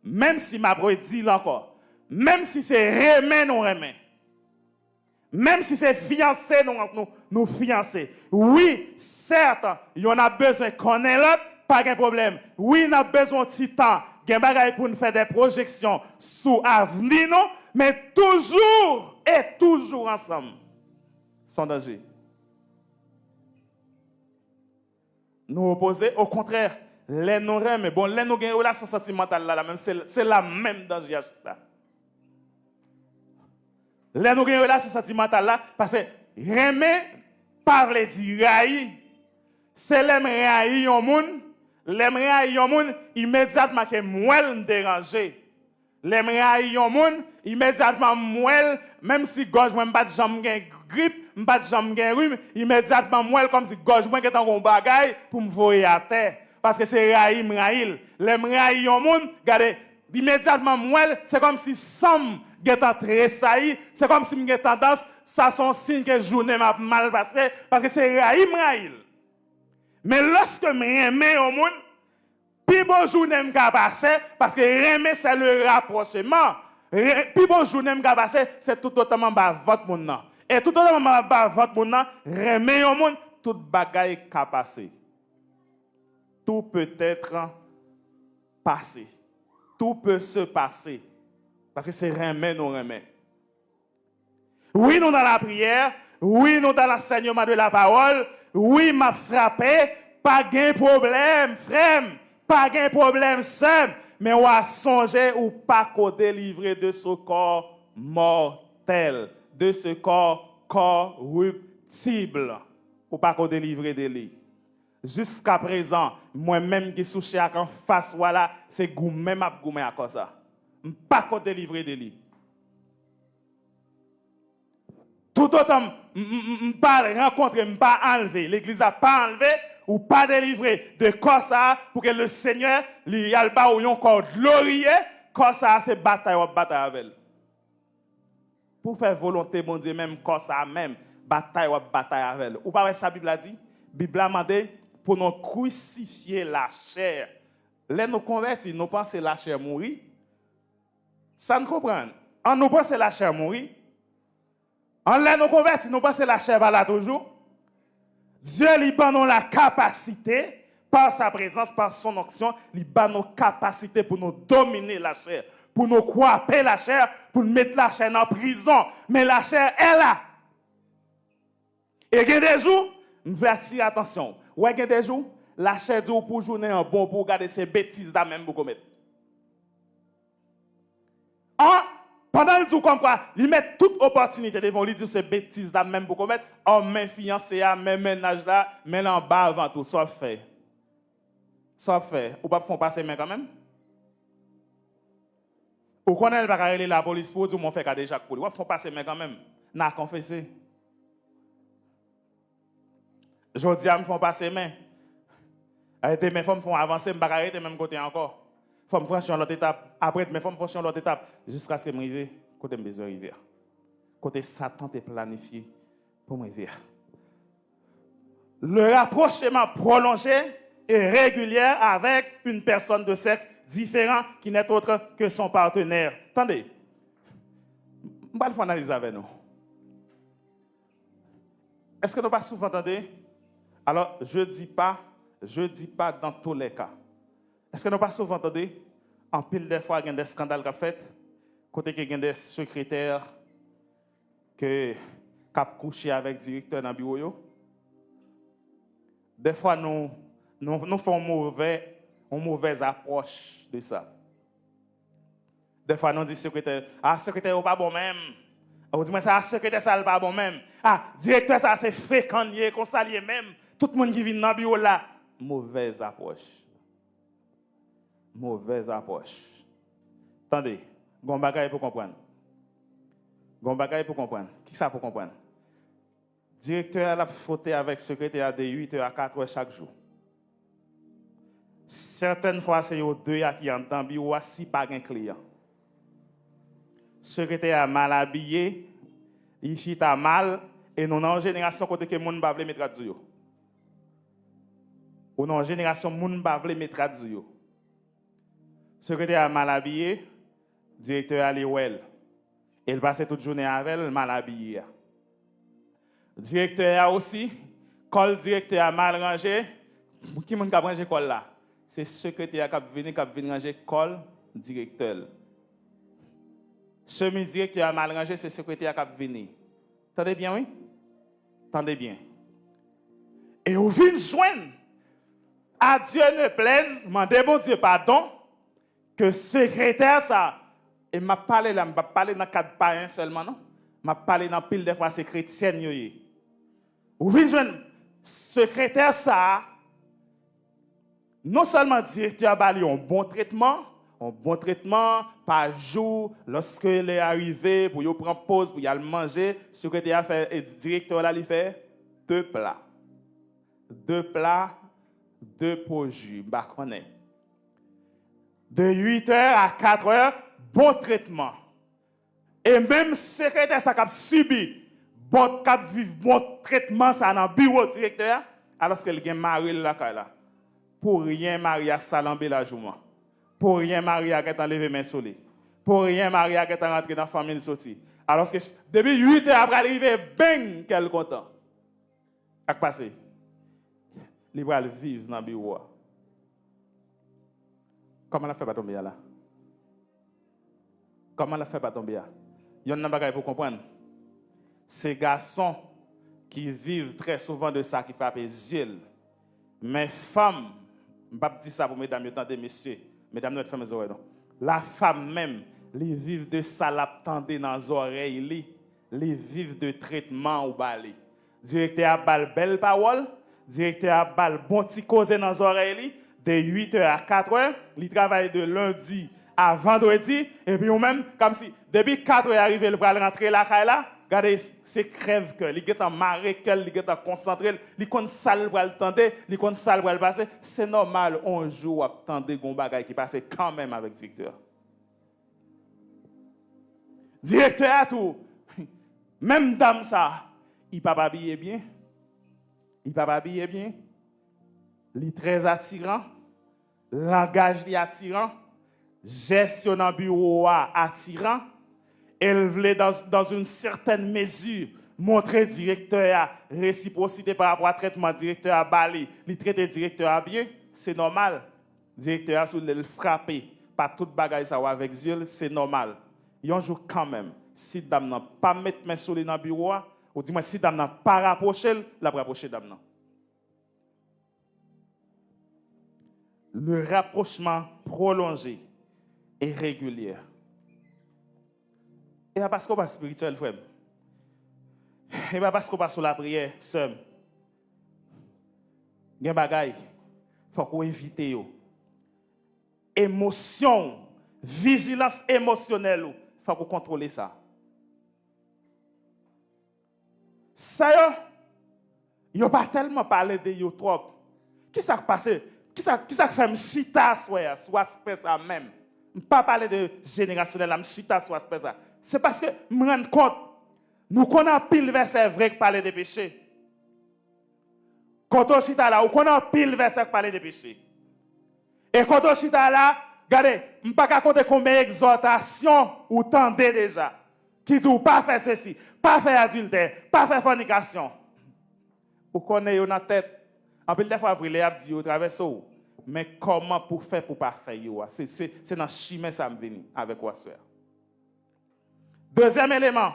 m'a dit encore, même si c'est remet nous remet. Même si c'est fiancé, nous fiancés. Oui, certes, il y en a besoin qu'on ait l'autre, pas de problème. Oui, on a besoin de petit temps, pour nous faire des projections sur l'avenir, mais toujours et toujours ensemble. Sans danger. Nous opposer, au contraire, les nous mais bon, les nous avons une relation sentimentale là, même, c'est la même danger. Les nous avons une relation sentimentale là, parce que remet par les dire c'est l'aimer raï au monde, l'aimer raï au monde immédiatement que moi me déranger. L'aimer raï au monde immédiatement moi même si gorge moi pas de jambe grippe, pas de jambe rhume, immédiatement moi comme si gorge moi est en bagaille pour me voyer à terre parce que c'est raïm raïl. L'aimer raï au monde, regardez immédiatement moi c'est comme si Sam get très sailli, c'est comme si j'ai tendance, ça son signe que journée m'a mal passé parce que c'est raïm raïl. Mais lorsque m'aimer au monde, puis bon journée m'a passé parce que aimer c'est le rapprochement. Puis bon journée m'a passé, c'est tout autrement bas votre monde. Et tout autrement bas votre monde, aimer au monde, toute bagaille qu'a passé. Tout peut être passé. Tout peut se passer. Parce que c'est remet, nous remet. Oui, nous dans la prière. Oui, nous dans l'enseignement de la parole. Oui, m'a frappé. Pas de problème, frère. Pas de problème, seul. Mais on a songé ou pas qu'on délivrer de ce corps mortel. De ce corps corruptible. Ou pas qu'on délivrer de lui. Jusqu'à présent, moi-même qui suis souché en face, voilà, c'est goumé à cause ça. Pas qu'on délivrer de lui. Tout autant, pas rencontrer, pas enlever. L'église n'a pas enlevé ou pas délivré de corps ça pour que le Seigneur lui a pas ou un corps glorieux. Corps ça, c'est bataille avec elle. Pour faire volonté, mon Dieu, même corps ça, même bataille avec elle. Ou pas ça, Bible a dit? Bible a demandé pour nous crucifier la chair. Les nous convertis, nous pensons que la chair mourit. Ça nous comprend. En nous pensons que la chair mourit. En les nous convertis, nous pensons que la chair va là toujours. Dieu lui donne la capacité, par sa présence, par son action, lui donne nos capacités pour nous dominer la chair, pour nous croiser la chair, pour nous mettre la chair en prison. Mais la chair est là. Et il y a des jours, je vais attirer attention. Ouais, il y a des jours, la chair du pour journée en bon pour regarder ces bêtises là même pour commettre. Pendant le jour comme quoi, il met toute opportunité devant lui dire ces bêtises là même pour commettre, même fiancé, même ménage là, mais en bas avant tout, ça fait. Ça fait. Ou pas font passer main quand même? Ou qu'on elle va aller la police pour dire mon fait qu'a déjà pour lui. Ou font passer main quand même? N'a confessé. Je dis à me font passer main. Arrêtez mes femmes font avancer, me pas arrêter même côté encore. Faut me franchir l'autre étape. Après mes femmes franchir l'autre étape jusqu'à ce que me arrive côté me besoin arriver. Côté Satan t'est planifié pour me arriver. Le rapprochement prolongé et régulier avec une personne de sexe différent qui n'est autre que son partenaire. Attendez. On va le faire analyser avec nous. Est-ce que nous pas souvent entendez? Alors, je ne dis pas dans tous les cas. Est-ce que nous pas souvent entendez? En pile des fois, il y a des scandales qui sont faits, côté qu'il y a des secrétaires qui ont couché avec le directeur dans le bureau. Des fois, nous faisons une mauvaise approche de ça. Des fois, nous disons secrétaire, secrétaire n'est pas bon même. On dit, mais ça, secrétaire, ça n'est pas bon même. Directeur, ça, c'est fréquent, conseiller même. Tout le monde qui vient dans le bureau là, mauvaise approche. Mauvaise approche. Attendez, bon bagaille pour comprendre. Bon bagaille pour comprendre. Qui ça pour comprendre? Directeur a fauté avec secrétaire de 8h à 4h chaque jour. Certaines fois, c'est aux 2 qui entrent dans le bureau si pas un client. Secrétaire a mal habillé, il chita mal, et nous, dans une génération, côté que les gens ne veulent pas mettre à Dieu. Ou dans une génération, les gens ne veulent pas mettre à Dieu. Secrétaire a mal habillé, directeur a l'éouel. Il passe toute journée avec elle, mal habillé. Directeur a aussi, quand le directeur a mal rangé, qui m'a rangé col là? C'est secrétaire qui vient ranger col directeur. Chemise directeur a mal rangé, c'est secrétaire qui vient. Entendez bien, oui? Entendez bien. Et vous venez joindre, à Dieu ne plaise, demandez bon Dieu pardon, que secrétaire ça, et m'a parlé là, m'a parlé dans cadre païen seulement non, m'a parlé dans pile des fois c'est chrétien yoyé. Ou venez joindre secrétaire ça, non seulement directeur bali un bon traitement par jour lorsque il est arrivé pour y prendre pause pour y aller manger, secrétaire fait et directeur là il fait 2 plats. 2 pots jus, bah connaît. De 8h à 4h, bon traitement. Et même secrétaire ça a subi bon traitement ça dans le bureau directeur alors qu'il y a mari là. Pour rien Maria salambé la journée. Pour rien Maria qui est enlevé main soleil. Pour rien Maria qui est rentré dans la famille sorti. Alors que depuis 8h après arriver bang quel content. A passé. Il va vivre dans le bureau. Comment la fait pas tomber là? Comment la fait pas tomber là? Il y a un bagage pour comprendre. Ces garçons qui vivent très souvent de ça qui frappe les yeux. Mais femmes, je ne vais pas dire ça pour mesdames, attendez, messieurs, mesdames, notre femme, la femme même, les vivent de ça, l'attendez dans les oreilles, les vivent de traitement ou balé. Directeur a bal belle parole, directeur a bal bon petit cause dans les oreilles, de 8h à 4h, il travaille de lundi à vendredi, et puis ou même, comme si, depuis 4h arrivé, il va rentrer là, regardez, c'est crève que, il est en marée, il est en concentré, il est sale pour le tendre, il est sale pour le passer. C'est normal, un jour, attendre un bagage qui passe quand même avec le directeur. Directeur à tout, même dame ça, il ne peut pas habiller bien. Il ne peut pas habiller bien. Il est très attirant. Langage est attirant. Gestion dans le bureau attirant. Elle voulait dans une certaine mesure montrer directeur à réciprocité par rapport au traitement directeur à Bali. Il traite directeur à bien, c'est normal. Directeur à sous le frapper par toute bagaille ça avec Dieu, c'est normal. Il y a un jour quand même, si dame n'a pas mettre main sur dans le bureau, ou dis-moi si dame n'a pas rapproché, la rapprocher dame. le rapprochement prolongé et régulier. Et pas parce qu'on passe spirituel, frère. Et pas parce qu'on passe sur la prière, seul. Il y a des bagailles, il faut qu'on évite. Émotion, vigilance émotionnelle, il faut qu'on contrôle ça. Ça, il n'y a pas tellement parlé de yo trop. Qui s'est passé? Qui s'est fait me chita sur aspect ça même? Je ne pas parler de générationnel, je chita sur aspect ça. C'est parce que je me rends compte, nous connaissons pile verset vrai qui parle de péché. Quand on chita là, nous connaissons pile verset qui parle de péché. Et quand on chita là, regardez, je ne peux pas compter combien d'exhortations ou tendez déjà. Qui dit pas faire ceci, pas faire adultère, pas faire fornication. Vous connaissez dans la tête. En plus, des fois, vous les dit au travers ça. Mais comment pour faire pour pas faire? C'est dans le chemin ça me vient avec quoi, soeur. Deuxième élément,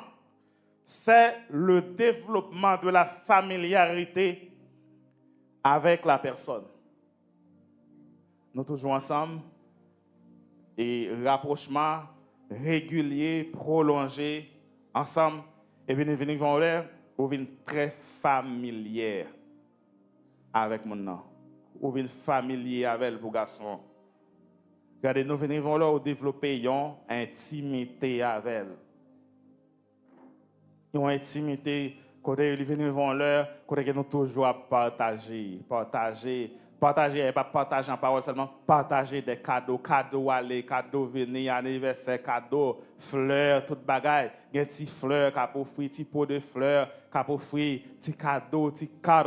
c'est le développement de la familiarité avec la personne. Nous toujours ensemble et rapprochement régulier, prolongé, ensemble, et bien nous venons là, nous venons très familier avec mon nom. Nous venons familier avec le garçon. Regardez, nous venons là, développer une intimité avec elle. Une intimité, quand nous venons là, quand nous toujours partager, et pas partager en parole seulement, partager des cadeaux, cadeaux aller, cadeaux venir, anniversaire, cadeaux, fleurs, toute bagaille. Il y a des petites fleurs, cadeaux fruits, petits pots de fleurs, cadeaux fruits, petits cadeaux,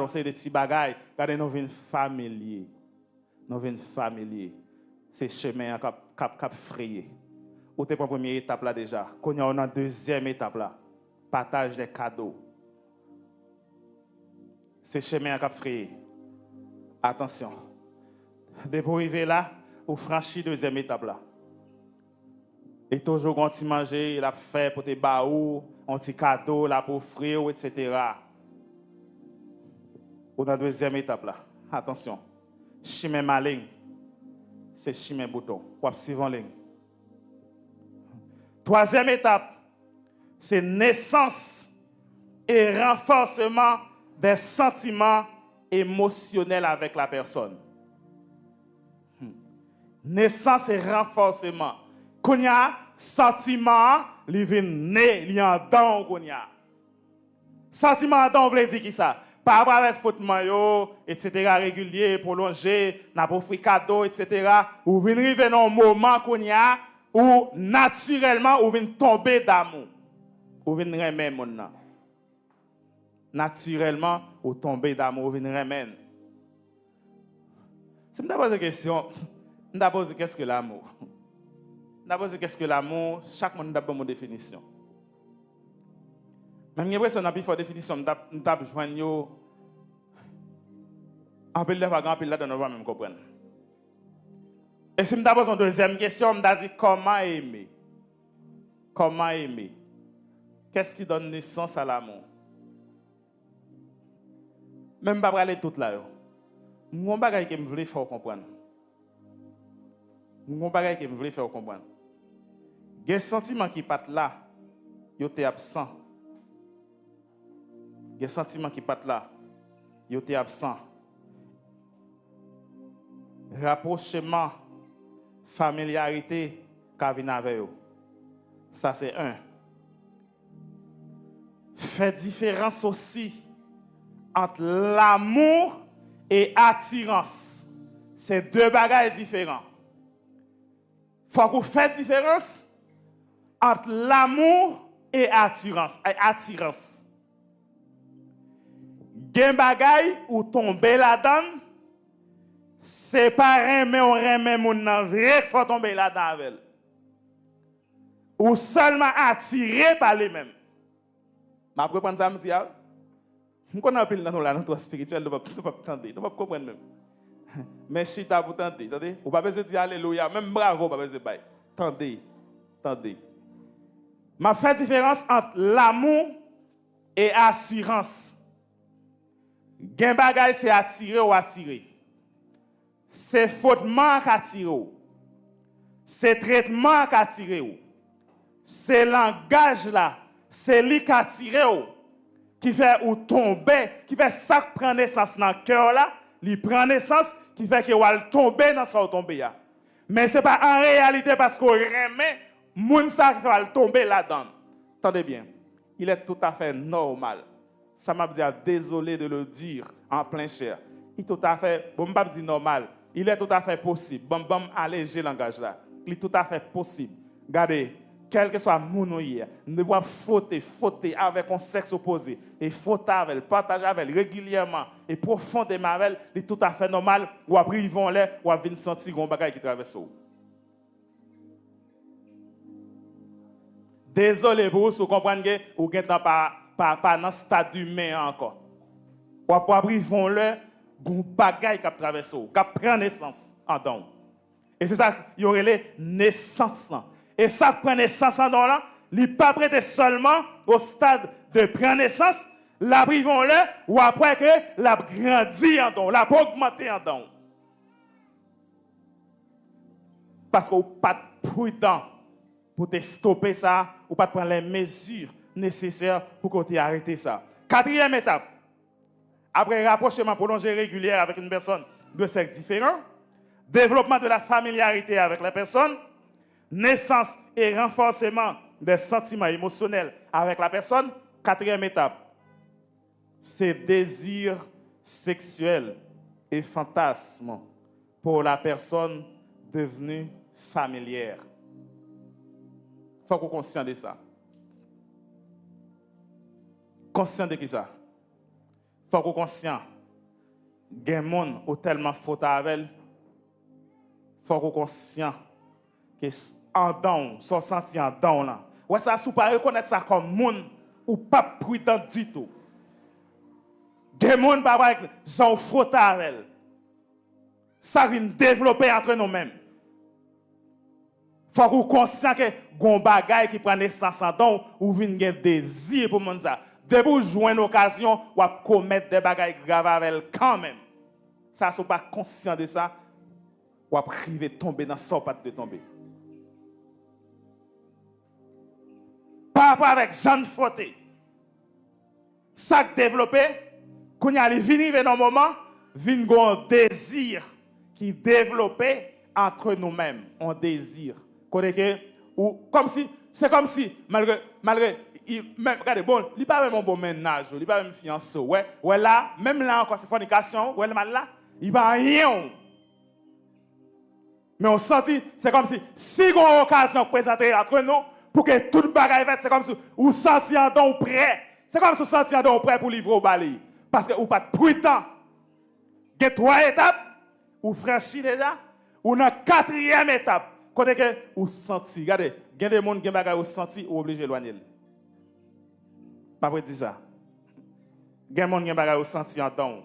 c'est des petits bagailles. Regardez, nous venons familiers. Nous venons familiers. C'est chemin cap frayé. Ou t'es pas première étape là déjà. Quand on est en deuxième étape là, partage des cadeaux. C'est chemin cap frayé. Attention, dès pour arriver là, vous franchissez la deuxième étape là. Et toujours quand tu manges, il a fait pour tes baous, un petit cadeau là pour offrir, etc. Ou dans la deuxième étape là, attention, chemin malin, c'est chemin bouton, ou suivant ligne. Troisième étape, c'est naissance et renforcement des sentiments émotionnel avec la personne. Naissance et renforcement. Quand il y a sentiment, il vient né, il y a un don qu'on y a. Sentiment en don, vous voulez dire qui ça? Par rapport avec faute maillot, etc., régulier, prolongé, n'a pas fait cadeau, etc., ou vient arriver dans un moment qu'on y a, où naturellement, ou vient tomber d'amour. Ou vient remettre mon nom. Naturellement, ou tomber d'amour, venir remen. Si je me pose une question, je me pose qu'est-ce que l'amour? Je me pose qu'est-ce que l'amour? Chaque monde a une définition. Même si on a une définition, je me joindre en peu de fois, en peu de temps, on va même comprendre. Et si je me pose une deuxième question, je me dis comment aimer? Comment aimer? Qu'est-ce qui donne naissance à l'amour? Même pas aller tout là. Mon bagage que me voulais faire comprendre. Mon bagage que me voulais faire comprendre. Des sentiments qui partent là, yo t'es absent. Des sentiments qui partent là, yo t'es absent. Rapprochement, familiarité, qu'a vient avec eux. Ça c'est un. Fait différence aussi entre l'amour et attirance. C'est deux bagages différents. Il faut qu'on fasse différence entre l'amour et attirance. Gen bagay ou tomber là-dedans, c'est pas aimer ou aimer mon nan vrai, faut tomber là-dedans avec. Ou seulement attiré par lui-même. Ma prendre ça me dit nous connaissons pile dans la spirituel, nous ne pouvons pas comprendre, nous ne pouvons pas comprendre même. Mais chita pour tenter, attendez, ou pas besoin de dire alléluia, même bravo, pas besoin de bailler. Tendez. M'a fait différence entre l'amour et assurance. Gen bagay c'est attirer ou attirer. c'est fautement qu'a tiré. C'est traitement qu'a tiré. C'est langage là, c'est lui qui a tiré qui fait ou tomber, qui fait ça qui prend naissance dans le cœur là, il prend naissance qui fait qu'il va tomber dans ça tomber là. Mais c'est pas en réalité parce qu'on remet moun ça qui va tomber là-dedans. Attendez bien. Il est tout à fait normal. Ça m'a dit désolé de le dire en plein chair. Il est tout à fait, bon, pas dire normal. Il est tout à fait possible. Bon, alléger le langage là. Il est tout à fait possible. Regardez, quel que soit mon hier, ne doit fauter avec un sexe opposé et fauter avec, partager avec régulièrement et profondément avec, il est tout à fait normal. Ou après ils vont là, ou après ils sentir un bagage qui traverse. Désolé pour vous comprendre que vous n'êtes pas dans le stade humain encore. Ou après ils vont là, un bagage qui traverse, qui prend naissance en don. Et c'est ça qu'il y aurait les naissances là. Et ça prend naissance en don là, il n'est pas prêté seulement au stade de prendre naissance, la privons là, ou après que la grandit en don, la augmenter en don. Parce qu'on n'est pas prudent pour te stopper ça, ou pas prendre les mesures nécessaires pour qu'on t'arrête ça. Quatrième étape, après rapprochement prolongé régulier avec une personne de sexe différent, développement de la familiarité avec la personne, naissance et renforcement des sentiments émotionnels avec la personne. Quatrième étape, c'est désir sexuel et fantasme pour la personne devenue familière. Il faut qu'on soit conscient de ça. Conscient de qui ça? Il faut qu'on soit conscient. Il y a des gens qui ont tellement faute avec elle. Il faut qu'on soit conscient que en don, son senti en don là. Ouais, ça sous pas reconnaître ça comme monde ou pas prudent du tout. Des gens pas avec gens faute avec elle. Ça vient développer entre nous-mêmes. Faut qu'on conscient que gon bagay qui prend naissance en don ou vinn gen désir pour monde ça. Dès vous jouer une occasion ou à commettre des bagailles graves avec elle quand même. Ça sont pas conscient de ça ou à priver tomber dans ça pas de tomber. Par rapport avec Jean Froté. Ça développé qu'on y a venir vers un moment vinn gon désir qui développé entre nous-mêmes, un désir. Ou comme si c'est comme si malgré même regardez bon il pas même un bon ménage il pas même fiancé ouais là même là encore c'est fornication ouais là il va rien mais on sentit c'est comme si une occasion présentée entre nous pour que toute bagaille faite c'est comme si ou senti en don prêt c'est comme si vous senti en don prêt pour livrer au balai parce que ou pas prudent il y a 3 étapes ou franchi déjà ou dans 4e étape. Quand vous sentez, regardez, il y a des gens qui ont senti ou obligé d'éloigner. Pas pour dire ça. Il y a des gens qui ont senti en don,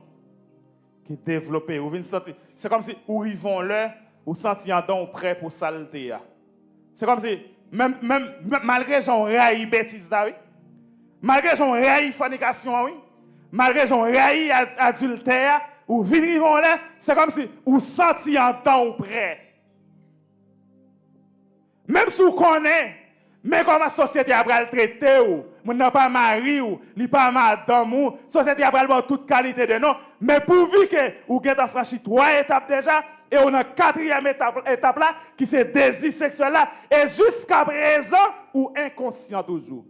qui développé, ou viennent sentir. C'est comme si où ils vont là, ou senti en don prêt pour saleté. C'est comme si, même malgré j'en raï bêtise là, oui. Malgré j'en raï fornication, oui. Malgré j'en raï adultère, ou viennent là, c'est comme si ou senti en don prêt. Même si vous connaissez, mais comme la société a le traité, vous n'avez pas mari, vous n'avez pas madame, la société a pris toute qualité de nom, mais pourvu que vous avez franchi 3 étapes déjà, et on a 4e étape là, qui c'est désir sexuel là, et jusqu'à présent, ou inconscient toujours.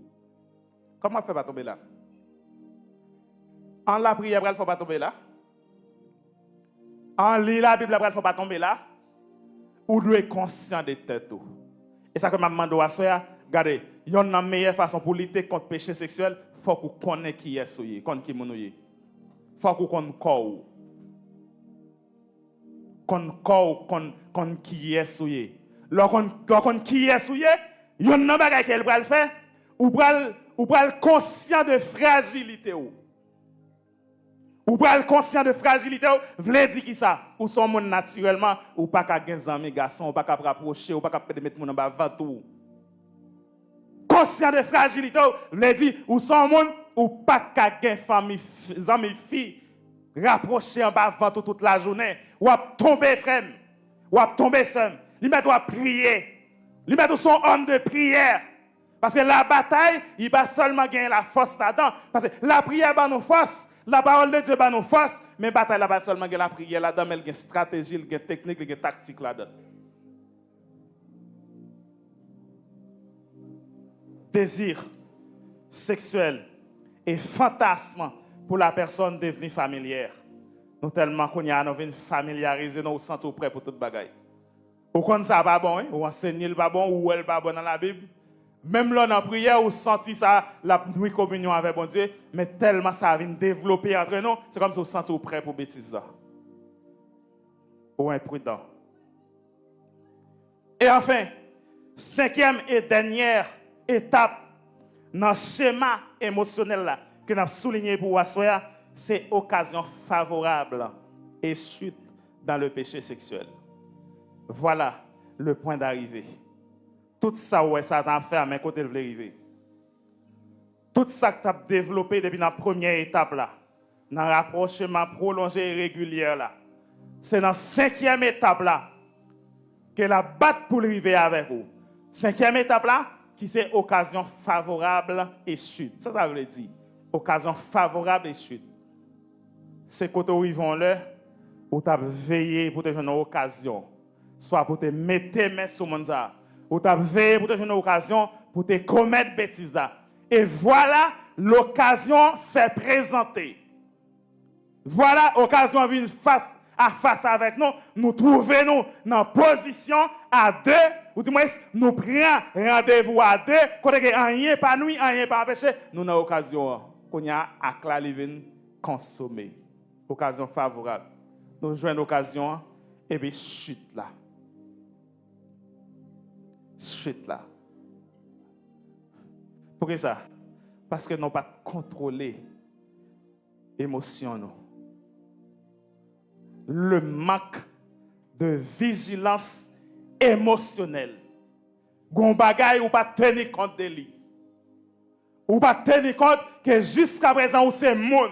Comment on fait pas tomber là? En la prière, il ne faut pas tomber là. En lit la Bible, il ne faut pas tomber là. Ou doit être conscient de tout. Et ça que je demande à soi, regardez, il y a une meilleure façon pour lutter contre le péché sexuel, il faut qu'on connaisse qui est souillé, contre qui est. Il faut qu'on connaisse corps. Qu'on qui est souillé. Lorsqu'on qui est souillé, il y a une chose qu'elle va faire, ou pral conscient de fragilité. Ou pral conscient de fragilité, vle dire qui ça? Ou son monde naturellement, ou pas qu'à gagner amis garçon, ou pas qu'à rapprocher, ou pas qu'à mettre mon en bas ventou. Conscient de fragilité, vle dire ou son monde, ou pas qu'à gagner famille, amis filles, rapprocher en bas ventre toute la journée, ou à tomber frère, ou à tomber seul. Il met à prier. Il met son homme de prière. Parce que la bataille, il va seulement gagner la force là-dedans. Parce que la prière va nous force, la parole de Dieu va nous force, mais la bataille, là va seulement gagner la prière là-dedans, mais il y a une stratégie, il y a une technique, il y a une tactique là-dedans. Désir sexuel et fantasme pour la personne devenue familière. Nous tellement qu'on y a nous venons familiariser nous sentir prêt pour toute bagaille. Ou quand ça pas bon, ou enseigner le pas bon ou elle pas bon dans la Bible. Même là dans prière ou senti ça la nuit communion avec bon Dieu, mais tellement ça vient développer entre nous, c'est comme si vous sentez prêt pour bêtise là. Ou imprudent. Et enfin, cinquième et dernière étape dans le schéma émotionnel là, que nous avons souligné pour Wassoya, c'est occasion favorable et chute dans le péché sexuel. Voilà le point d'arrivée. Tout ça, ouais, ça t'a fait à mes côtés, le arriver. Tout ça que tu as développé depuis la première étape là, dans le rapprochement prolongé et régulier là, c'est dans la cinquième étape là que la batte pour arriver avec vous. Cinquième étape là, qui c'est occasion favorable et chute. Ça veut dire occasion favorable et chute. C'est quand ils vont là, où tu as veillé pour te donner une occasion, soit pour te mettre tes mains sur mon ça, ou tu as veillé pour te donner une occasion pour te commettre bêtises là. Et voilà, l'occasion s'est présentée. Voilà, l'occasion vient face à face avec nous, nous trouvons dans position à deux, ou du moins nous prenons rendez-vous à deux, quand il n'y a rien pas nuit, rien pas péché, nous avons l'occasion qu'on a à claliver consommer. Occasion favorable. Nous jouons l'occasion et bien chute là. Chute là. Pourquoi ça? Parce que nous n'avons pas contrôlé l'émotion nous. Le manque de vigilance émotionnelle. Gon bagay ou pas tenir compte de lui. Ou pas tenir compte que jusqu'à présent ou c'est monde.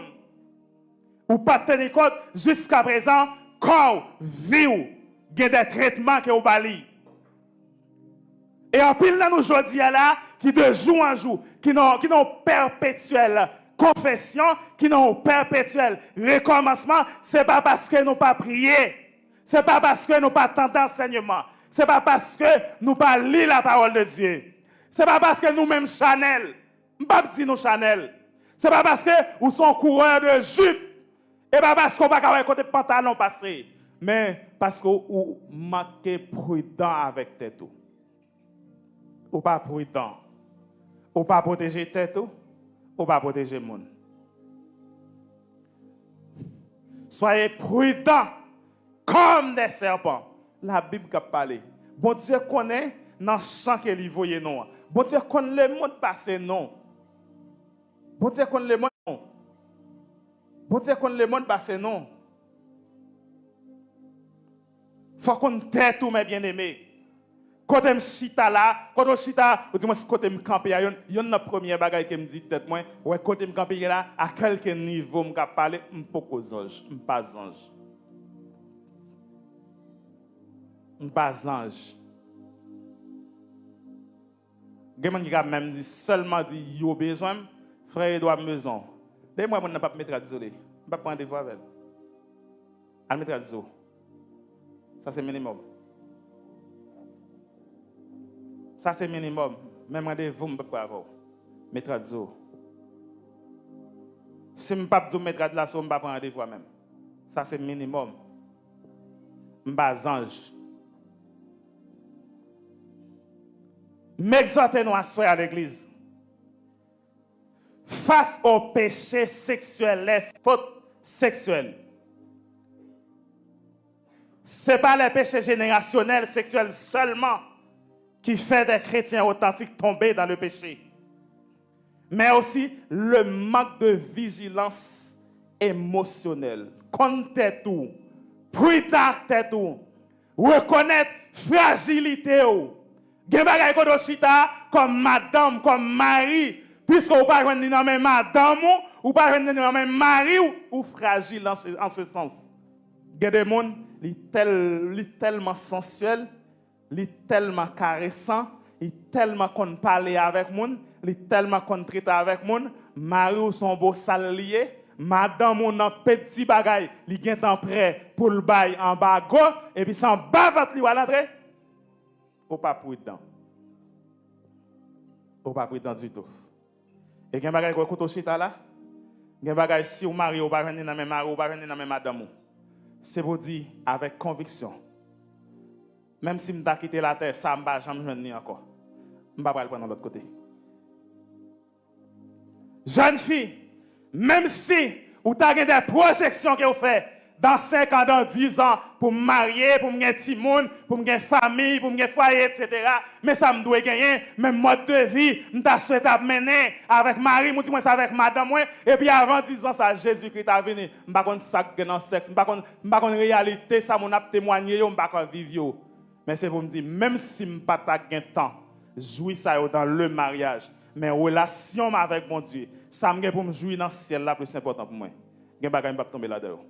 Ou pas tenir compte jusqu'à présent corps, vie ou des traitements que ou bali. Et en pile là nous jodi là qui de jour en jour qui n'ont perpétuel confession, qui n'ont perpétuel recommencement, c'est pas parce que nous pas prié, c'est pas parce que nous pas tant d'enseignement, c'est pas parce que nous pas lire la parole de Dieu, c'est pas parce que nous même Chanel, pas dit nous Chanel, c'est pas parce que nous sommes coureurs de jupe, et pas parce qu'on pas capable côté pantalon passé, mais parce que vous manquez prudent avec tête ou pas prudent, ou pas protéger tête ou pas protéger le monde. Soyez prudents comme des serpents. La Bible a parlé. Bon Dieu connaît dans le champ que lui voyait non. Bon Dieu connaît le monde passé non. Bon Dieu connaît le monde non. Bon Dieu connaît le monde passé non. Faut qu'on tête tout mes bien-aimés. Quand je chita là, quand je chita, ou dis-moi quand je camper, il y a une première bagaille qui me dit tête moi, ouais quand je camper là, à quel niveau me parler, un peu ange, pas ange. Pas ange. Quelqu'un qui a même dit seulement dit yo besoin, frère Edouard maison. Dès moi on n'a pas mettre désolé. On pas prendre des voix avec. On mettre désolé. Ça c'est minimum. Ça c'est minimum. Même rendez-vous me pas avoir. Mettre désolé. Si me pas dire mettre de la somme pas prendre rendez-vous même. Ça c'est minimum. M'pas ange. M'exhortez-nous à soir à l'église. Face au péché sexuel, les fautes sexuelles. Ce n'est pas les péchés générationnels sexuels seulement qui fait des chrétiens authentiques tomber dans le péché, mais aussi le manque de vigilance émotionnelle. Compte tout, prudent tout, reconnaître fragilité. Gen bagay kodo chita comme madame, comme mari, Puisque vous pas joindre dans même madame ou pas joindre dans même mari ou fragile en ce sens. Il y a des gens qui sont tellement sensuels, ils sont tellement caressants, ils sont tellement qu'on parler avec moun, ils sont tellement qu'on traite avec moun, mari ou son beau salier, madame ou nan petit bagay, li gen temps prêt pour le bail en bas et puis sans bavat li wala l'entrée. Ou pas prudent. Ou pas prudent du tout. Et gen bagay ko koto chita là, gen bagay si ou mari ou pas venir dans même mari ou pas venir dans même madame. C'est pour dire avec conviction. Même si m'ta quitté la terre, ça m'pa jamais joindre encore. M'pa pas le prendre de l'autre côté. Jeune fille, même si ou t'as des projections que vous faites dans 5 ans, dans 10 ans, pour me marier, pour me gagner petit monde, pour me gagner famille, pour me gagner foyer, etc. Mais ça me doit gagner, même mode de vie, je t'ai souhaité mener avec Marie, moi dis avec madame, et puis avant 10 ans, ça Jésus-Christ a venu. Je ne sais pas ça dans le sexe, je ne sais pas la réalité, ça m'a témoigné, je ne sais pas vivre. Mais c'est pour me dire, même si je n'ai pas de temps, jouir ça dans le mariage, mais relation avec mon Dieu, ça me pour me jouir dans le ciel là plus important pour moi. Je ne vais pas tomber là-dedans.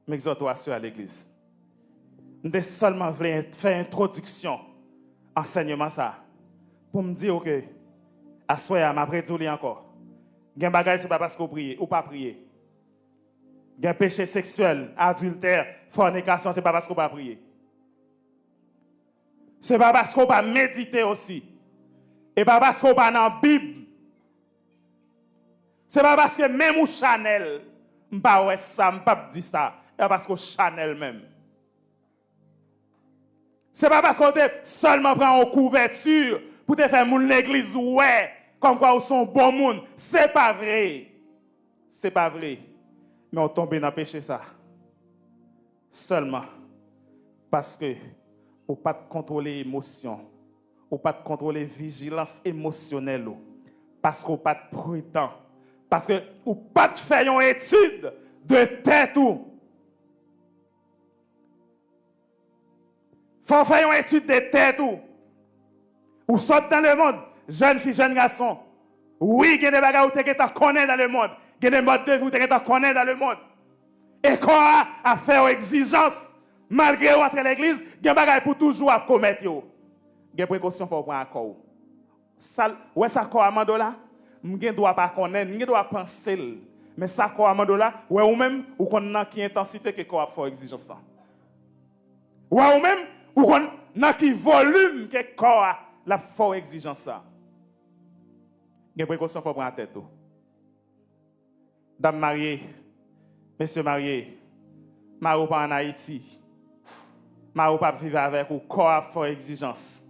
M'exhortation à l'église. Je seulement voulu faire introduction, enseignement ça, pour me dire que, à soir, m'a prédit encore. Gen bagay c'est pas parce qu'on prie ou pas prier. Gen péché sexuel, adultère, fornication, c'est pas parce qu'on pas prier. C'est pas parce qu'on pas méditer aussi. Et pas parce qu'on pas dans la Bible. C'est pas parce que même ou Chanel, m'pa ouais ça, m'pa dit ça. C'est parce que Chanel même. C'est pas parce qu'on te seulement prend en couverture pour te faire moun l'église ouais, comme quoi on sont bon moun. C'est pas vrai. C'est pas vrai. Mais on tombe dans le péché ça. Seulement parce que on pas contrôler l'émotion, on pas contrôler vigilance émotionnelle, parce qu'on pas prudent, parce que on pas faire une étude de tête ou. Faut faire une étude de tête ou sorte dans le monde, jeune fille, jeune garçon. Oui, il y a des bagages où tu connais dans le monde, il y a des modes de vie où tu connais dans le monde. Et quoi à faire exigence malgré ou entre l'église, il y a des bagages pour toujours à commettre. Il y a des précautions pour prendre encore. Ça, ouais, ça quoi amando là, je dois pas connaître, je dois penser. Mais ça quoi amando là, ouais ou même ou connaît qui intensité que quoi faire exigence ça. Ouais ou même ou dans qui volume que corps la fort exigence ça. Des précautions faut prendre en tête. Dame mariée, monsieur marié, mari pas en Haïti. Mari pas vivre avec ou corps fort exigence.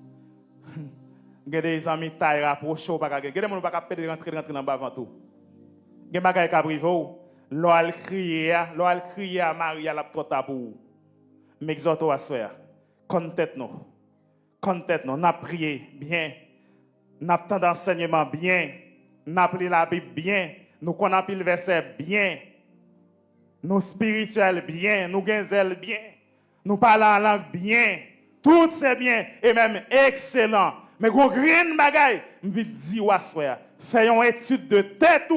Des amis taille rapproché pas gade. Des monde pas capable rentrer dans bas avant tout. Des bagay ka privo, l'ol crier à Marie à la trop tabou. M'exhorte à soeur. Contête nous, n'a prié bien, n'a tant d'enseignement bien, n'a pris la Bible bien, nous connaissons le verset bien, nous spirituel bien, nous gagnons bien, nous parlons en langue bien, tout c'est bien et même excellent. Mais gros green bagay, m'vit di wa soeur, faisons étude de tête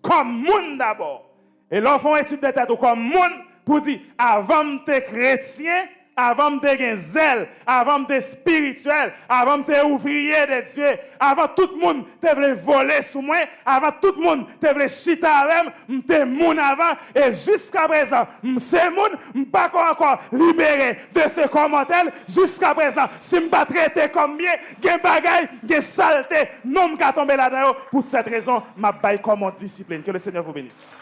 comme monde d'abord. Et là font étude de tête comme monde pour dire avant de chrétien, avant de gagner zèle, avant de spirituel, avant de ouvrier de Dieu, avant tout le monde te voulait voler sous moi, avant tout le monde te voulait chita avec m'te moun avant et jusqu'à présent, c'est moun m'pas encore libéré de ce commentaire jusqu'à présent, si m'pas traité comme bien, gen bagay, gen saleté, non m'ka tomber là-dedans pour cette raison, m'a bail comme en discipline. Que le Seigneur vous bénisse.